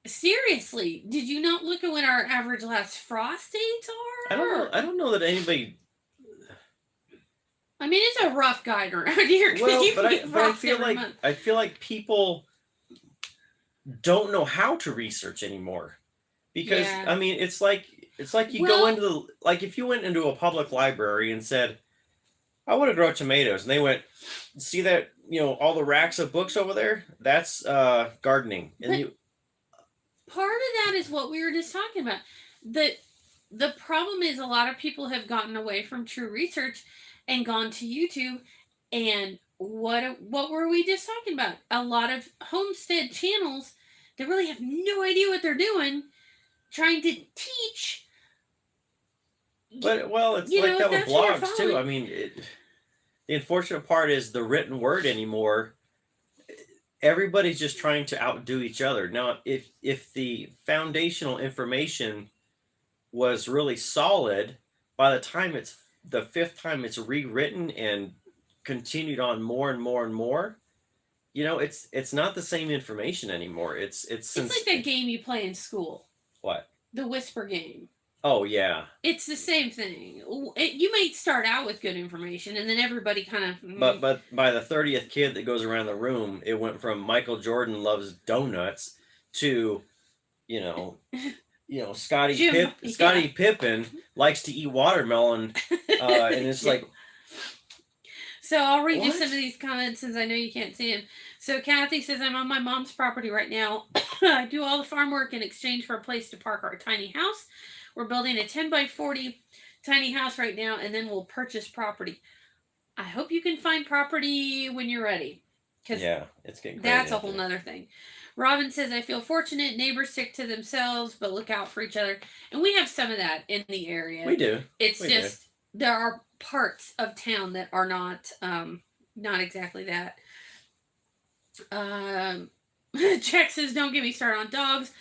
S2: Seriously, did you not look at when our average last frost dates are?
S1: I don't know that anybody.
S2: I mean, it's a rough guide around here.
S1: Well, but I feel like people don't know how to research anymore, because yeah. I mean, it's like you go into if you went into a public library and said, I want to grow tomatoes, and they went, see that all the racks of books over there, that's gardening, and
S2: part of that is what we were just talking about. That the problem is a lot of people have gotten away from true research and gone to YouTube. And what were we just talking about? A lot of homestead channels that really have no idea what they're doing, trying to teach.
S1: But well, it's like that with blogs too. I mean, the unfortunate part is the written word anymore. Everybody's just trying to outdo each other. Now, if the foundational information was really solid, by the time it's the fifth time it's rewritten and continued on more and more and more, it's not the same information anymore. It's
S2: like that game you play in school.
S1: What?
S2: The whisper game.
S1: Oh yeah.
S2: It's the same thing. You might start out with good information, and then everybody kind of.
S1: But by the 30th kid that goes around the room, it went from Michael Jordan loves donuts to, Scottie Pippen likes to eat watermelon, and it's like.
S2: So I'll read you some of these comments since I know you can't see them. So Kathy says, I'm on my mom's property right now. I do all the farm work in exchange for a place to park our tiny house. We're building a 10x40 tiny house right now, and then we'll purchase property. I hope you can find property when you're ready.
S1: Yeah, it's getting crazy.
S2: That's a whole nother thing. Robin says, I feel fortunate. Neighbors stick to themselves, but look out for each other. And we have some of that in the area.
S1: We do.
S2: There are parts of town that are not exactly that. Jack says, don't get me started on dogs.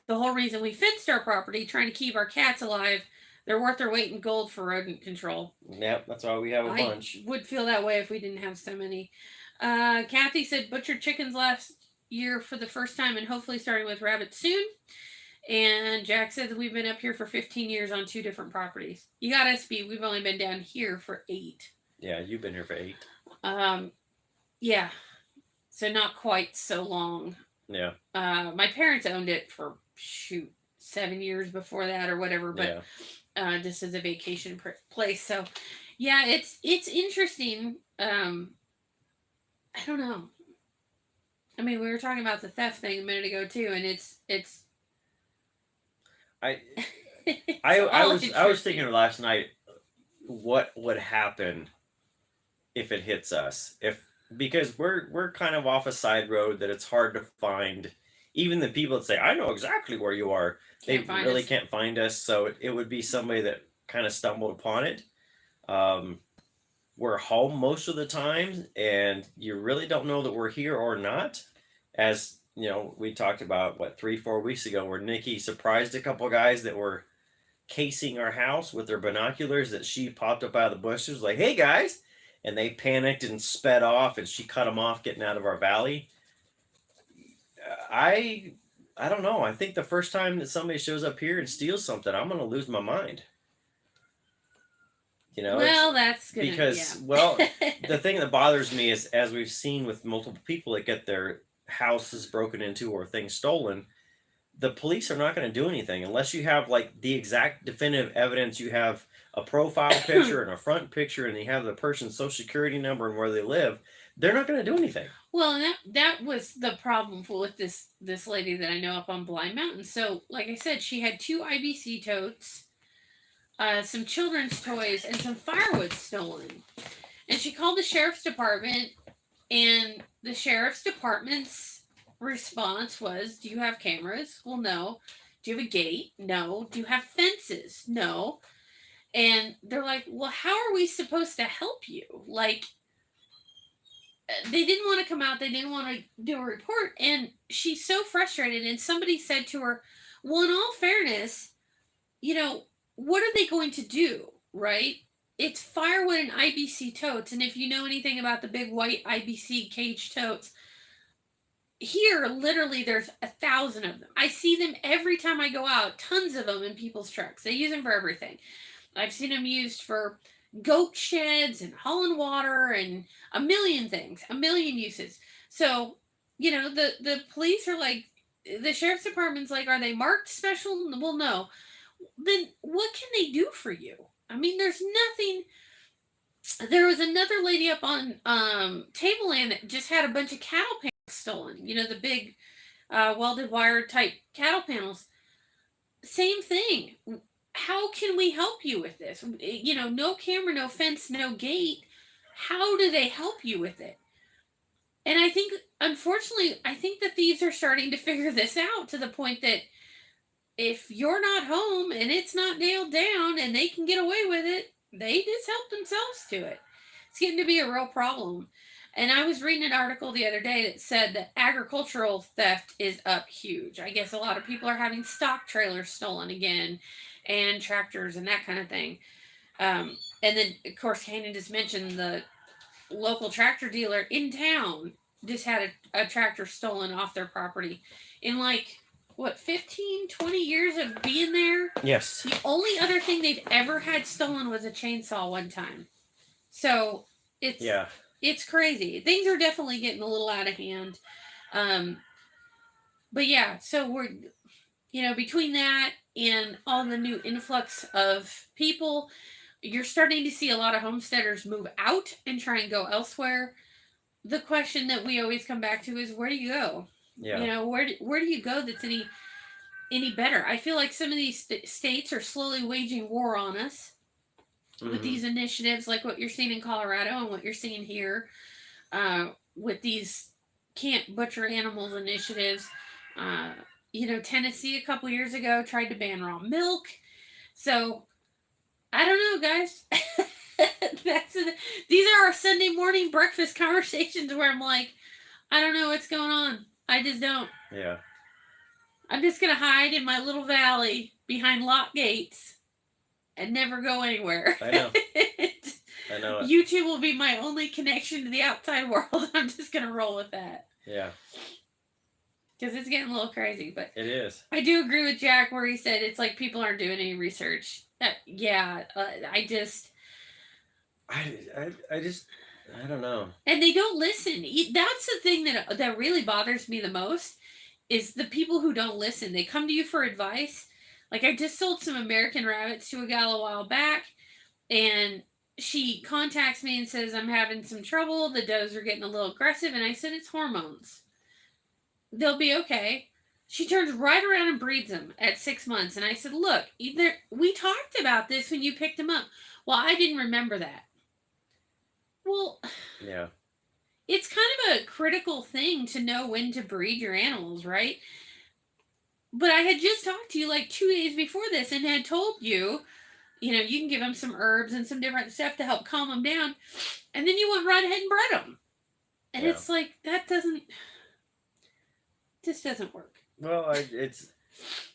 S2: The whole reason we fenced our property, trying to keep our cats alive, they're worth their weight in gold for rodent control.
S1: Yep, that's why we have a bunch.
S2: I would feel that way if we didn't have so many. Kathy said, butchered chickens last year for the first time and hopefully starting with rabbits soon. And Jack said that we've been up here for 15 years on 2 different properties. You got us beat. We've only been down here for 8.
S1: Yeah, you've been here for 8.
S2: Yeah. So not quite so long.
S1: Yeah.
S2: My parents owned it for 7 years before that or whatever, but just as a vacation place. So yeah, it's interesting. I don't know. I mean, we were talking about the theft thing a minute ago too, and it's
S1: I was thinking last night, what would happen if it hits us? Because we're kind of off a side road that it's hard to find. Even the people that say, I know exactly where you are, they really can't find us. So it would be somebody that kind of stumbled upon it. We're home most of the time, and you really don't know that we're here or not. As we talked about 3-4 weeks ago, where Nikki surprised a couple guys that were casing our house with their binoculars, that she popped up out of the bushes like, hey guys, and they panicked and sped off, and she cut them off getting out of our valley. I don't know. I think the first time that somebody shows up here and steals something, I'm going to lose my mind.
S2: Well, that's good.
S1: Because, the thing that bothers me is, as we've seen with multiple people that get their houses broken into or things stolen, the police are not going to do anything unless you have the exact definitive evidence. You have a profile picture and a front picture, and you have the person's social security number and where they live. They're not going to do anything.
S2: Well, and that was the problem with this lady that I know up on Blind Mountain. So, like I said, she had 2 IBC totes, some children's toys, and some firewood stolen. And she called the sheriff's department, and the sheriff's department's response was, do you have cameras? Well, no. Do you have a gate? No. Do you have fences? No. And they're like, well, how are we supposed to help you? They didn't want to come out. They didn't want to do a report. And she's so frustrated. And somebody said to her, well, in all fairness, what are they going to do, right? It's firewood and IBC totes. And if you know anything about the big white IBC cage totes, here, literally, there's 1,000 of them. I see them every time I go out, tons of them in people's trucks. They use them for everything. I've seen them used for goat sheds and hauling water and a million things, a million uses. So, the police are like, the sheriff's department's like, are they marked special? Well, no. Then what can they do for you? I mean, there's nothing. There was another lady up on Tableland that just had a bunch of cattle panels stolen. The big welded wire type cattle panels. Same thing. how can we help you with this? You know, no camera, no fence, no gate. How do they help you with it? And I think, unfortunately, I think the thieves are starting to figure this out to the point that if you're not home and it's not nailed down and they can get away with it, they just help themselves to it. It's getting to be a real problem. And I was reading an article the other day that said that agricultural theft is up huge. I guess a lot of people are having stock trailers stolen again and tractors and that kind of thing. And then, of course, Kanan just mentioned the local tractor dealer in town just had a tractor stolen off their property in like, what, 15, 20 years of being there?
S1: Yes.
S2: The only other thing they've ever had stolen was a chainsaw one time. So it's crazy. Things are definitely getting a little out of hand. But yeah, so we're, you know, between that and all the new influx of people, you're starting to see a lot of homesteaders move out and try and go elsewhere. The question that we always come back to is, where do you go?
S1: Yeah.
S2: You know, where do you go that's any better? I feel like some of these states are slowly waging war on us with these initiatives, like what you're seeing in Colorado and what you're seeing here with these can't butcher animals initiatives. You know, Tennessee a couple years ago tried to ban raw milk. So I don't know, guys. These are our Sunday morning breakfast conversations where I'm like, I don't know what's going on. I just don't.
S1: Yeah.
S2: I'm just going to hide in my little valley behind locked gates and never go anywhere.
S1: I know. I know it.
S2: YouTube will be my only connection to the outside world. I'm just going to roll with that.
S1: Yeah.
S2: Because it's getting a little crazy. But
S1: it is.
S2: I do agree with Jack where he said it's like people aren't doing any research. I don't know. And they don't listen. That's the thing that really bothers me the most is the people who don't listen. They come to you for advice. Like I just sold some American rabbits to a gal a while back, and she contacts me and says, I'm having some trouble. The does are getting a little aggressive. And I said, it's hormones. They'll be okay. She turns right around and breeds them at 6 months. And I said, look, we talked about this when you picked them up. Well, I didn't remember that. Well,
S1: yeah.
S2: It's kind of a critical thing to know when to breed your animals, right? But I had just talked to you like 2 days before this and had told you, you know, you can give them some herbs and some different stuff to help calm them down. And then you went right ahead and bred them. And it's like, that doesn't work.
S1: Well, it's,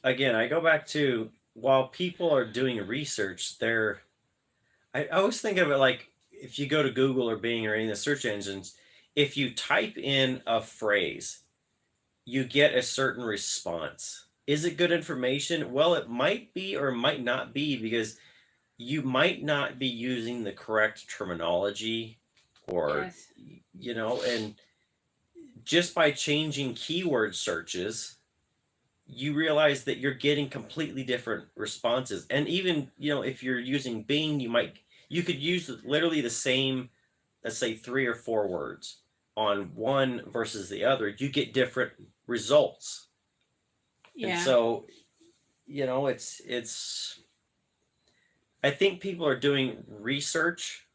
S1: again, I go back to, while people are doing research, I always think of it like, if you go to Google or Bing or any of the search engines, if you type in a phrase, you get a certain response. Is it good information? Well, it might be or it might not be, because you might not be using the correct terminology or, you know, and just by changing keyword searches, you realize that you're getting completely different responses. And even, you know, if you're using Bing, you could use literally the same, let's say 3 or 4 words on one versus the other. You get different results. Yeah. And so, you know, it's, I think people are doing research,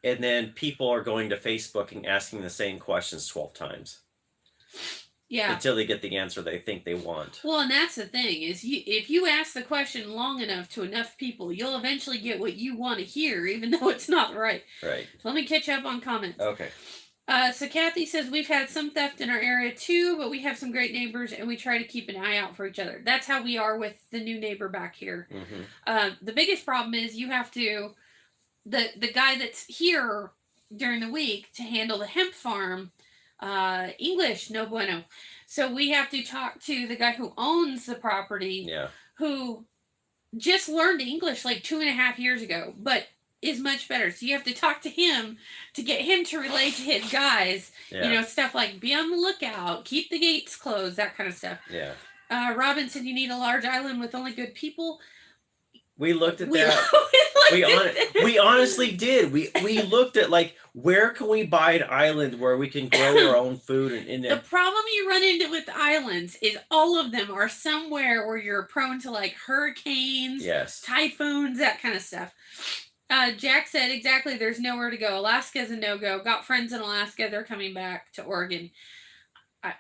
S1: and then people are going to Facebook and asking the same questions 12 times. Yeah. Until they get the answer they think they want.
S2: Well, and that's the thing, is if you ask the question long enough to enough people, you'll eventually get what you want to hear, even though it's not right.
S1: Right.
S2: So let me catch up on comments.
S1: Okay.
S2: So Kathy says, we've had some theft in our area too, but we have some great neighbors and we try to keep an eye out for each other. That's how we are with the new neighbor back here. Mm-hmm. The biggest problem is you have to, the guy that's here during the week to handle the hemp farm, English, no bueno. So we have to talk to the guy who owns the property, who just learned English like 2.5 years ago, but is much better. So you have to talk to him to get him to relay to his guys, you know, stuff like be on the lookout, keep the gates closed, that kind of stuff.
S1: Yeah.
S2: Robin said you need a large island with only good people.
S1: We looked at that. We honestly did. We looked at like where can we buy an island where we can grow our own food and
S2: the problem you run into with islands is all of them are somewhere where you're prone to like hurricanes,
S1: yes,
S2: typhoons, that kind of stuff. Jack said exactly. There's nowhere to go. Alaska's a no-go. Got friends in Alaska. They're coming back to Oregon.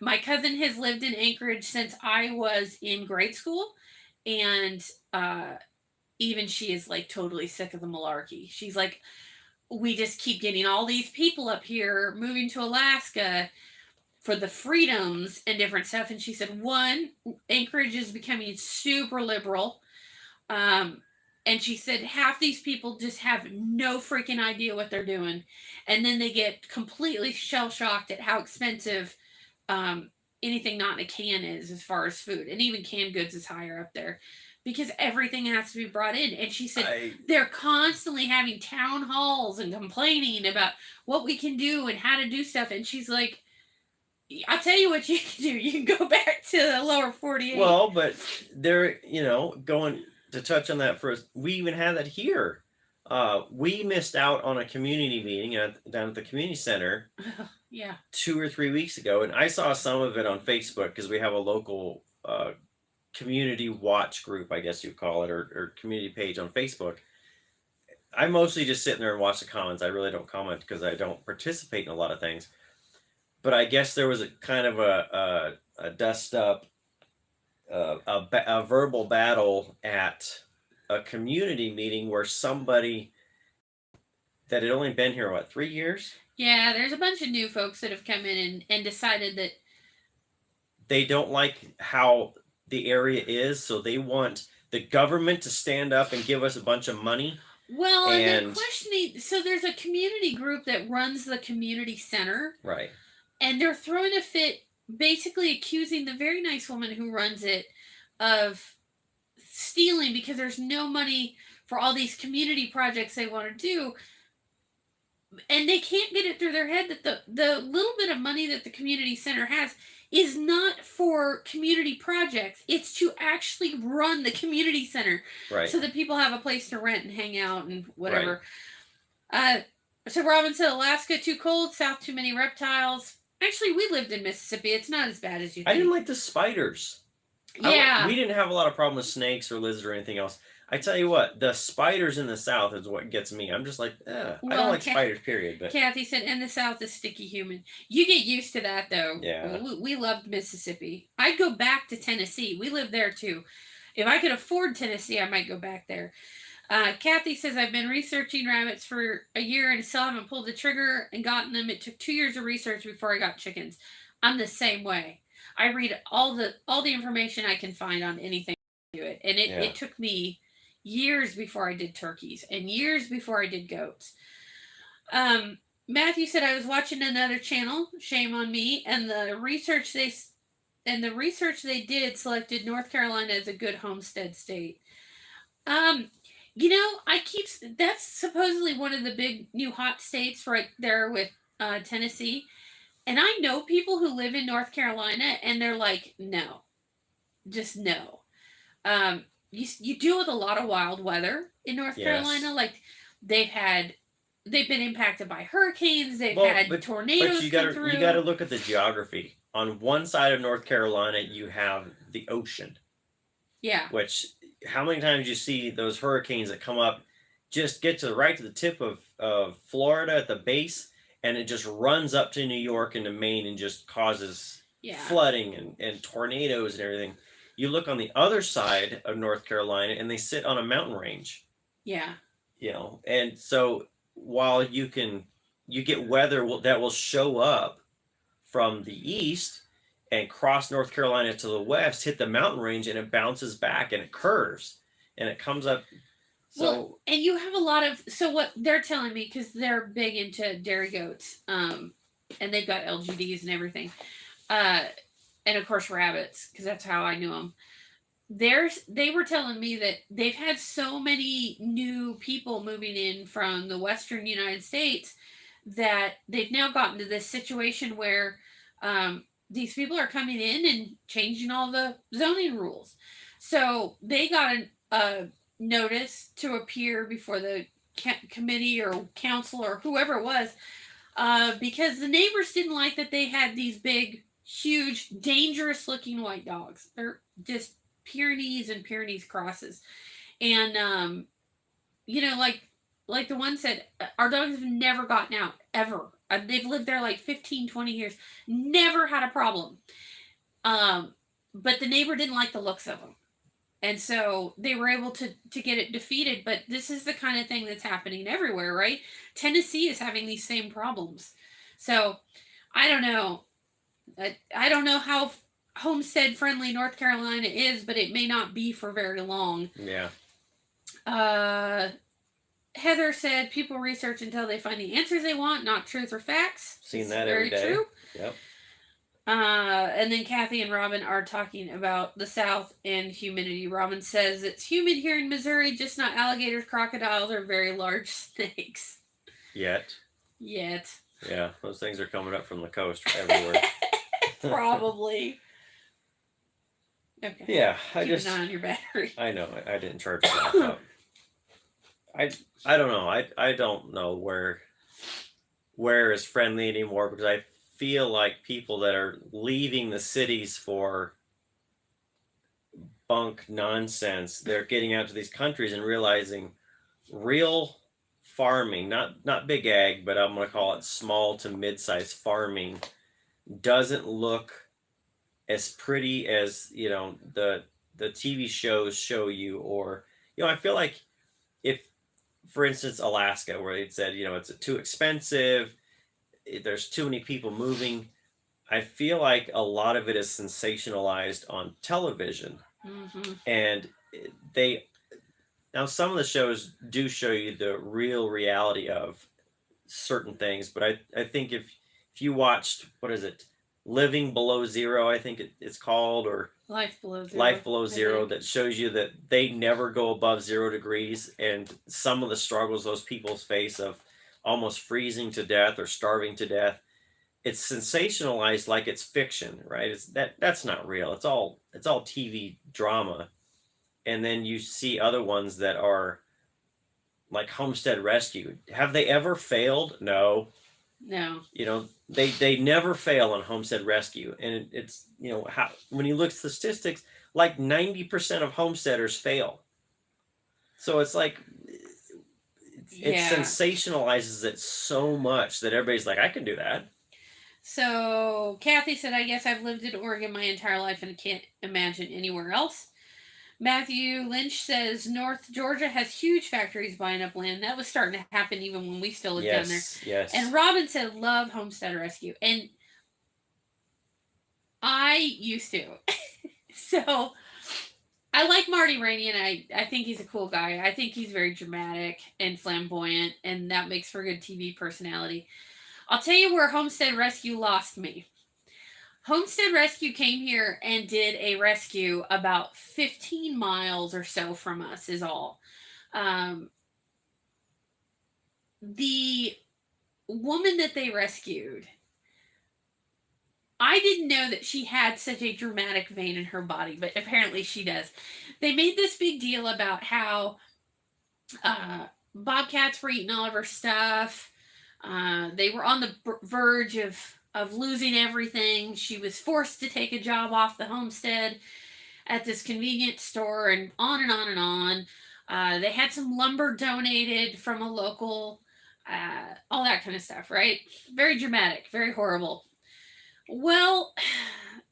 S2: My cousin has lived in Anchorage since I was in grade school, and even she is like totally sick of the malarkey. She's like, we just keep getting all these people up here moving to Alaska for the freedoms and different stuff. And she said, one, Anchorage is becoming super liberal. And she said half these people just have no freaking idea what they're doing. And then they get completely shell-shocked at how expensive anything not in a can is as far as food. And even canned goods is higher up there because everything has to be brought in. And she said they're constantly having town halls and complaining about what we can do and how to do stuff. And she's like, I'll tell you what you can do. You can go back to the lower 48.
S1: Well, but they're, going to touch on that first. We even had that here. We missed out on a community meeting down at the community center.
S2: Yeah.
S1: 2 or 3 weeks ago, and I saw some of it on Facebook because we have a local community watch group, I guess you call it, or community page on Facebook. I mostly just sit there and watch the comments. I really don't comment because I don't participate in a lot of things. But I guess there was a kind of a dust up, a verbal battle at a community meeting where somebody that had only been here, 3 years?
S2: Yeah, there's a bunch of new folks that have come in and decided that
S1: they don't like how the area is, so they want the government to stand up and give us a bunch of money.
S2: Well, and they're questioning. So there's a community group that runs the community center.
S1: Right.
S2: And they're throwing a fit, basically accusing the very nice woman who runs it of stealing because there's no money for all these community projects they want to do. And they can't get it through their head that the little bit of money that the community center has is not for community projects. It's to actually run the community center.
S1: Right.
S2: So that people have a place to rent and hang out and whatever. Right. So Robin said, Alaska too cold, South too many reptiles. Actually, we lived in Mississippi. It's not as bad as you think.
S1: I didn't like the spiders.
S2: Yeah.
S1: We didn't have a lot of problem with snakes or lizards or anything else. I tell you what, the spiders in the South is what gets me. I'm just like, I don't like spiders, period. But
S2: Kathy said, in the South is sticky human. You get used to that, though.
S1: Yeah.
S2: We loved Mississippi. I'd go back to Tennessee. We lived there, too. If I could afford Tennessee, I might go back there. Kathy says, I've been researching rabbits for a year and still haven't pulled the trigger and gotten them. It took 2 years of research before I got chickens. I'm the same way. I read all the information I can find on anything to do it. And it took me years before I did turkeys and years before I did goats. Matthew said, I was watching another channel, shame on me, and the research they did selected North Carolina as a good homestead state. That's supposedly one of the big new hot states right there with Tennessee. And I know people who live in North Carolina and they're like, no, just no. You deal with a lot of wild weather in North Carolina. Like they've been impacted by hurricanes. They've had tornadoes. But
S1: you got to look at the geography. On one side of North Carolina, you have the ocean.
S2: Yeah.
S1: Which, how many times you see those hurricanes that come up, just get to the tip of Florida at the base, and it just runs up to New York and to Maine and just causes flooding and tornadoes and everything. You look on the other side of North Carolina, and they sit on a mountain range.
S2: Yeah.
S1: And so while you get weather that will show up from the east and cross North Carolina to the west, hit the mountain range, and it bounces back and it curves and it comes up.
S2: So, and you have a lot of, so what they're telling me, because they're big into dairy goats, and they've got LGDs and everything, and of course rabbits, because that's how I knew them. They were telling me that they've had so many new people moving in from the western United States that they've now gotten to this situation where these people are coming in and changing all the zoning rules. So they got notice to appear before the committee or council or whoever it was, because the neighbors didn't like that they had these big, huge, dangerous looking white dogs. They're just Pyrenees and Pyrenees crosses. And, like the one said, our dogs have never gotten out, ever. They've lived there like 15, 20 years. Never had a problem. But the neighbor didn't like the looks of them. And so they were able to get it defeated. But this is the kind of thing that's happening everywhere, right? Tennessee is having these same problems. So I don't know. I don't know how homestead friendly North Carolina is, but it may not be for very long.
S1: Yeah.
S2: Heather said people research until they find the answers they want, not truth or facts.
S1: Seen that every day. True. Yep.
S2: And then Kathy and Robin are talking about the South and humidity. Robin says it's humid here in Missouri, just not alligators, crocodiles, or very large snakes.
S1: Yet.
S2: Yeah,
S1: those things are coming up from the coast everywhere.
S2: Probably. Okay.
S1: Yeah,
S2: Keep an eye on your battery.
S1: I know. I didn't charge it back up. I don't know. I don't know where is friendly anymore, because I feel like people that are leaving the cities for bunk nonsense, they're getting out to these countries and realizing real farming, not big ag, but I'm going to call it small to mid-sized farming, doesn't look as pretty as, the TV shows show you. Or, I feel like if, for instance, Alaska, where they said, it's too expensive, there's too many people moving, I feel like a lot of it is sensationalized on television.
S2: Mm-hmm.
S1: And now some of the shows do show you the real reality of certain things, but I think if you watched, what is it, Living Below Zero, I think it's called, or
S2: Life Below Zero.
S1: Life Below Zero, that shows you that they never go above 0 degrees, and some of the struggles those people face of almost freezing to death or starving to death, it's sensationalized like it's fiction, right? That's not real. It's all TV drama. And then you see other ones that are like Homestead Rescue. Have they ever failed? No. They never fail on Homestead Rescue. And it's, how when you look at statistics, like 90% of homesteaders fail. So it's like, it sensationalizes it so much that everybody's like, I can do that.
S2: So Kathy said, I guess I've lived in Oregon my entire life and can't imagine anywhere else. Matthew Lynch says North Georgia has huge factories buying up land. That was starting to happen even when we still lived down there.
S1: Yes.
S2: And Robin said, love Homestead Rescue. And I used to. So I like Marty Rainey, and I think he's a cool guy. I think he's very dramatic and flamboyant, and that makes for good TV personality. I'll tell you where Homestead Rescue lost me. Homestead Rescue came here and did a rescue about 15 miles or so from us is all. The woman that they rescued, I didn't know that she had such a dramatic vein in her body, but apparently she does. They made this big deal about how bobcats were eating all of her stuff. They were on the verge of losing everything. She was forced to take a job off the homestead at this convenience store, and on and on and on. They had some lumber donated from a local, all that kind of stuff, right? Very dramatic, very horrible. Well,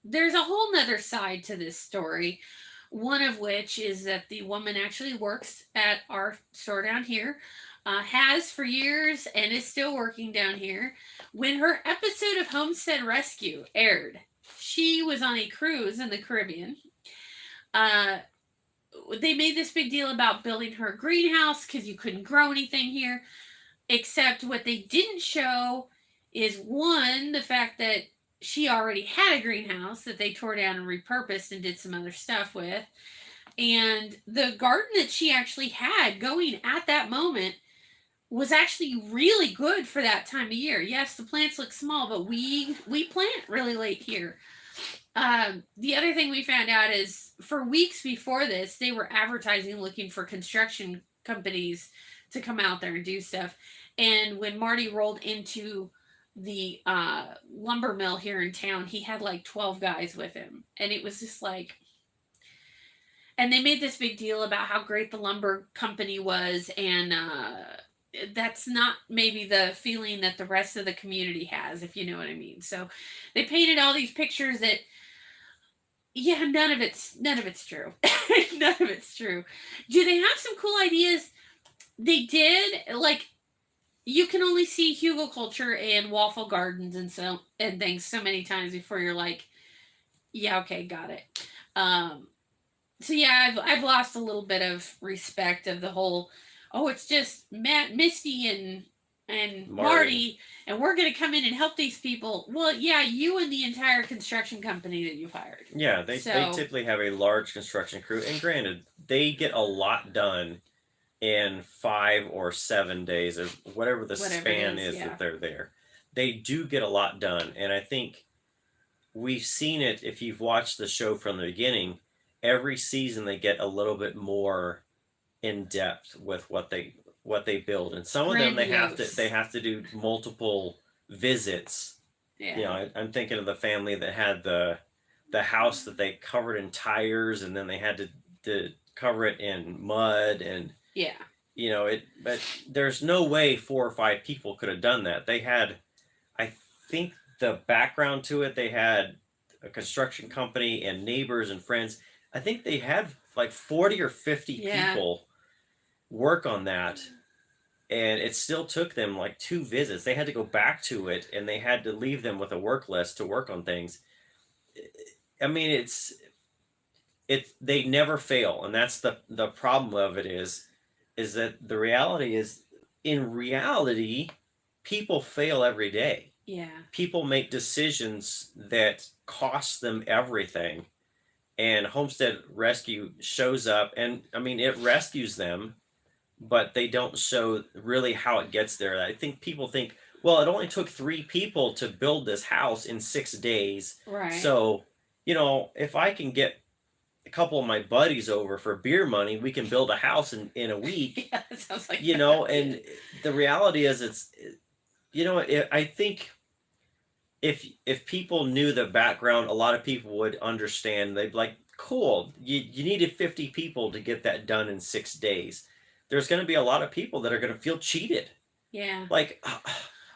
S2: there's a whole nother side to this story. One of which is that the woman actually works at our store down here, has for years and is still working down here. When her episode of Homestead Rescue aired, she was on a cruise in the Caribbean. They made this big deal about building her a greenhouse because you couldn't grow anything here. Except what they didn't show is, one, the fact that she already had a greenhouse that they tore down and repurposed and did some other stuff with. And the garden that she actually had going at that moment was actually really good for that time of year. Yes, the plants look small, but we plant really late here. The other thing we found out is for weeks before this, they were advertising looking for construction companies to come out there and do stuff. And when Marty rolled into the lumber mill here in town, he had like 12 guys with him. And it was just like, and they made this big deal about how great the lumber company was. And that's not maybe the feeling that the rest of the community has, if you know what I mean. So they painted all these pictures that, yeah, none of it's true. None of it's true. Do they have some cool ideas? They did. Like, you can only see hugelkultur and waffle gardens and things so many times before you're like, yeah, okay, got it. So yeah, I've lost a little bit of respect of the whole. Oh, it's just Matt, Misty, and Marty, and we're going to come in and help these people. Well, yeah, you and the entire construction company that you've hired.
S1: Yeah, they typically have a large construction crew, and granted, they get a lot done in 5 or 7 days, or whatever span is that they're there. They do get a lot done, and I think we've seen it if you've watched the show from the beginning. Every season they get a little bit more in depth with what they build, and some of them they have to do multiple visits. Yeah. You know, I'm thinking of the family that had the house that they covered in tires, and then they had to cover it in mud, and
S2: yeah,
S1: you know it. But there's no way 4 or 5 people could have done that. They had, I think, the background to it. They had a construction company and neighbors and friends. I think they had like 40 or 50 people work on that, and it still took them like 2 visits. They had to go back to it, and they had to leave them with a work list to work on things. I mean, it's they never fail, and that's the problem of it is that the reality is, in reality, people fail every day.
S2: Yeah.
S1: People make decisions that cost them everything. And Homestead Rescue shows up, and I mean, it rescues them, but they don't show really how it gets there. I think people think, well, it only took 3 people to build this house in 6 days.
S2: Right.
S1: So, you know, if I can get a couple of my buddies over for beer money, we can build a house in a week.
S2: Yeah, that sounds like
S1: you know, and the reality is I think if people knew the background, a lot of people would understand. They'd be like, cool, you needed 50 people to get that done in 6 days. There's going to be a lot of people that are going to feel cheated.
S2: Yeah.
S1: Like,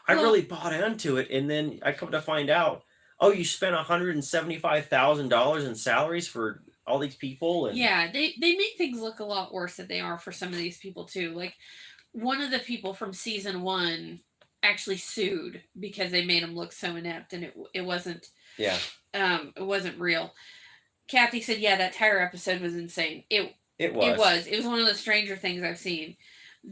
S1: I really bought into it, and then I come to find out, oh, you spent $175,000 in salaries for all these people. And
S2: yeah, they make things look a lot worse than they are for some of these people too. Like, one of the people from season 1 actually sued because they made him look so inept, and it wasn't.
S1: Yeah.
S2: It wasn't real. Kathy said, "Yeah, that tire episode was insane. It was. It was one of the stranger things I've seen."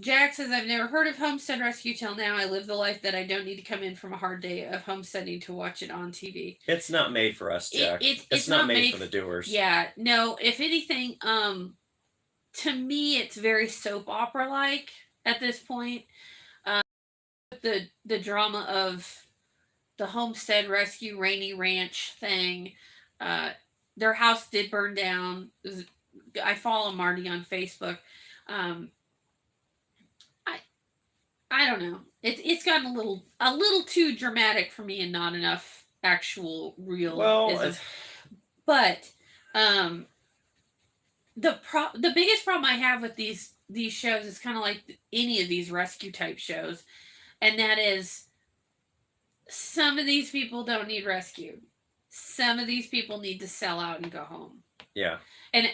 S2: Jack says, "I've never heard of Homestead Rescue till now. I live the life that I don't need to come in from a hard day of homesteading to watch it on TV."
S1: It's not made for us, Jack. It's not made for the doers.
S2: Yeah, no. If anything, to me, it's very soap opera like at this point. The drama of the Homestead Rescue Rainy Ranch thing. Their house did burn down. I follow Marty on Facebook. I don't know. It's gotten a little too dramatic for me, and not enough actual real.
S1: Well,
S2: but the biggest problem I have with these shows is kind of like any of these rescue type shows, and that is, some of these people don't need rescued. Some of these people need to sell out and go home.
S1: Yeah.
S2: And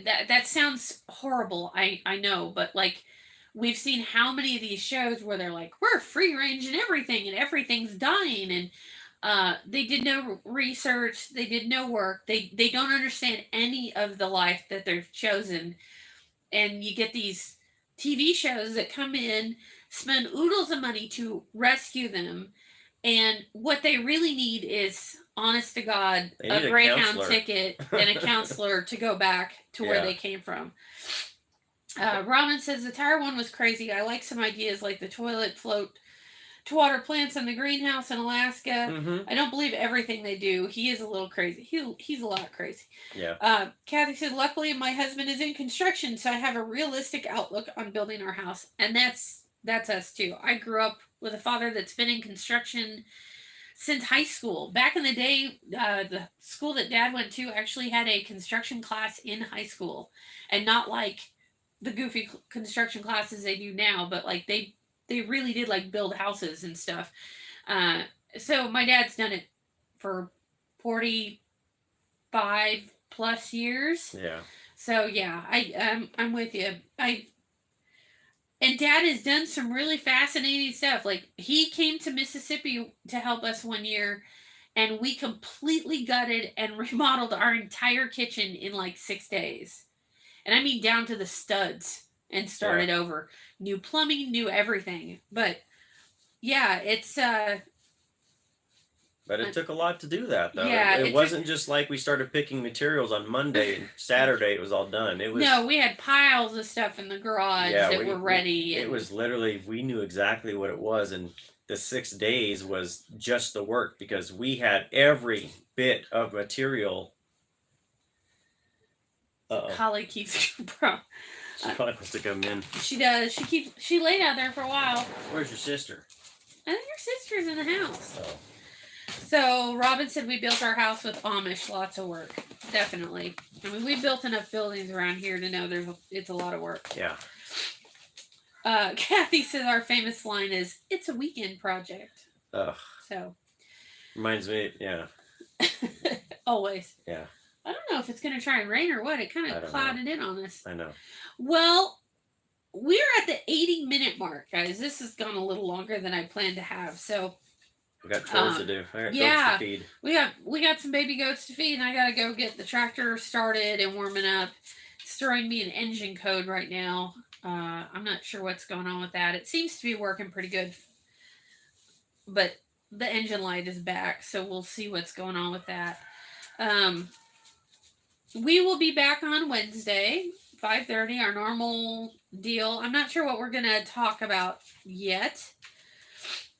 S2: that sounds horrible. I know, but like, we've seen how many of these shows where they're like, we're free range and everything's dying, and they did no research, they did no work, they don't understand any of the life that they've chosen, and you get these TV shows that come in, spend oodles of money to rescue them, and what they really need is, honest to God, a Greyhound ticket and a counselor to go back to where they came from. Robin says, the tire one was crazy. I like some ideas like the toilet float to water plants in the greenhouse in Alaska.
S1: Mm-hmm.
S2: I don't believe everything they do. He is a little crazy. He's a lot crazy.
S1: Yeah.
S2: Kathy said, luckily my husband is in construction, so I have a realistic outlook on building our house. And that's us too. I grew up with a father that's been in construction since high school. Back in the day, the school that Dad went to actually had a construction class in high school, and not like the goofy construction classes they do now, but like they really did like build houses and stuff. Uh, so my dad's done it for 45 plus years.
S1: Yeah.
S2: So yeah, I'm with you. And Dad has done some really fascinating stuff. Like, he came to Mississippi to help us one year, and we completely gutted and remodeled our entire kitchen in like 6 days. And I mean down to the studs, and started over. New plumbing, new everything. But yeah, it's
S1: But it took a lot to do that, though.
S2: Yeah,
S1: it wasn't just like we started picking materials on Monday and Saturday it was all done. It was
S2: No, we had piles of stuff in the garage that were ready.
S1: It was literally, we knew exactly what it was, and the 6 days was just the work because we had every bit of material.
S2: Holly keeps bro.
S1: She probably wants to come in.
S2: She does. She laid out there for a while.
S1: Where's your sister?
S2: I think your sister's in the house.
S1: Oh.
S2: So Robin said we built our house with Amish. Lots of work, definitely. I mean, we built enough buildings around here to know it's a lot of work.
S1: Yeah.
S2: Kathy says our famous line is, "It's a weekend project."
S1: Ugh.
S2: So.
S1: Reminds me, yeah.
S2: Always.
S1: Yeah.
S2: I don't know if it's going to try and rain or what. It kind of clouded in on us.
S1: I know.
S2: Well, we're at the 80-minute mark, guys. This has gone a little longer than I planned to have. So
S1: we got chores to do. I got goats to feed.
S2: We got some baby goats to feed, and I got to go get the tractor started and warming up. It's throwing me an engine code right now. I'm not sure what's going on with that. It seems to be working pretty good, but the engine light is back, so we'll see what's going on with that. We will be back on Wednesday, 5:30, our normal deal. I'm not sure what we're going to talk about yet.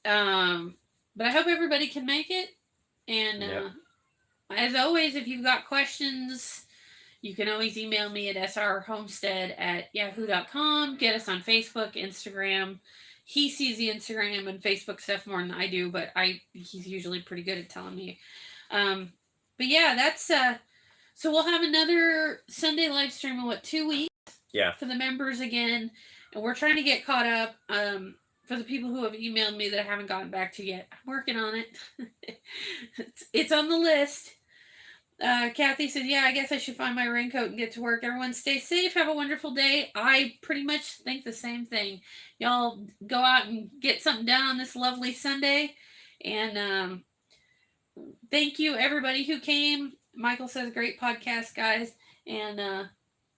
S2: But I hope everybody can make it. And as always, if you've got questions, you can always email me at srhomestead@yahoo.com. Get us on Facebook, Instagram. He sees the Instagram and Facebook stuff more than I do, but he's usually pretty good at telling me. But yeah, that's so we'll have another Sunday live stream in 2 weeks?
S1: Yeah.
S2: For the members again, and we're trying to get caught up. For the people who have emailed me that I haven't gotten back to yet, I'm working on it. It's on the list. Kathy said, yeah, I guess I should find my raincoat and get to work. Everyone stay safe. Have a wonderful day. I pretty much think the same thing. Y'all go out and get something done on this lovely Sunday. And thank you, everybody who came. Michael says, great podcast, guys. And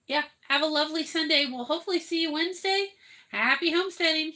S2: yeah, have a lovely Sunday. We'll hopefully see you Wednesday. Happy homesteading.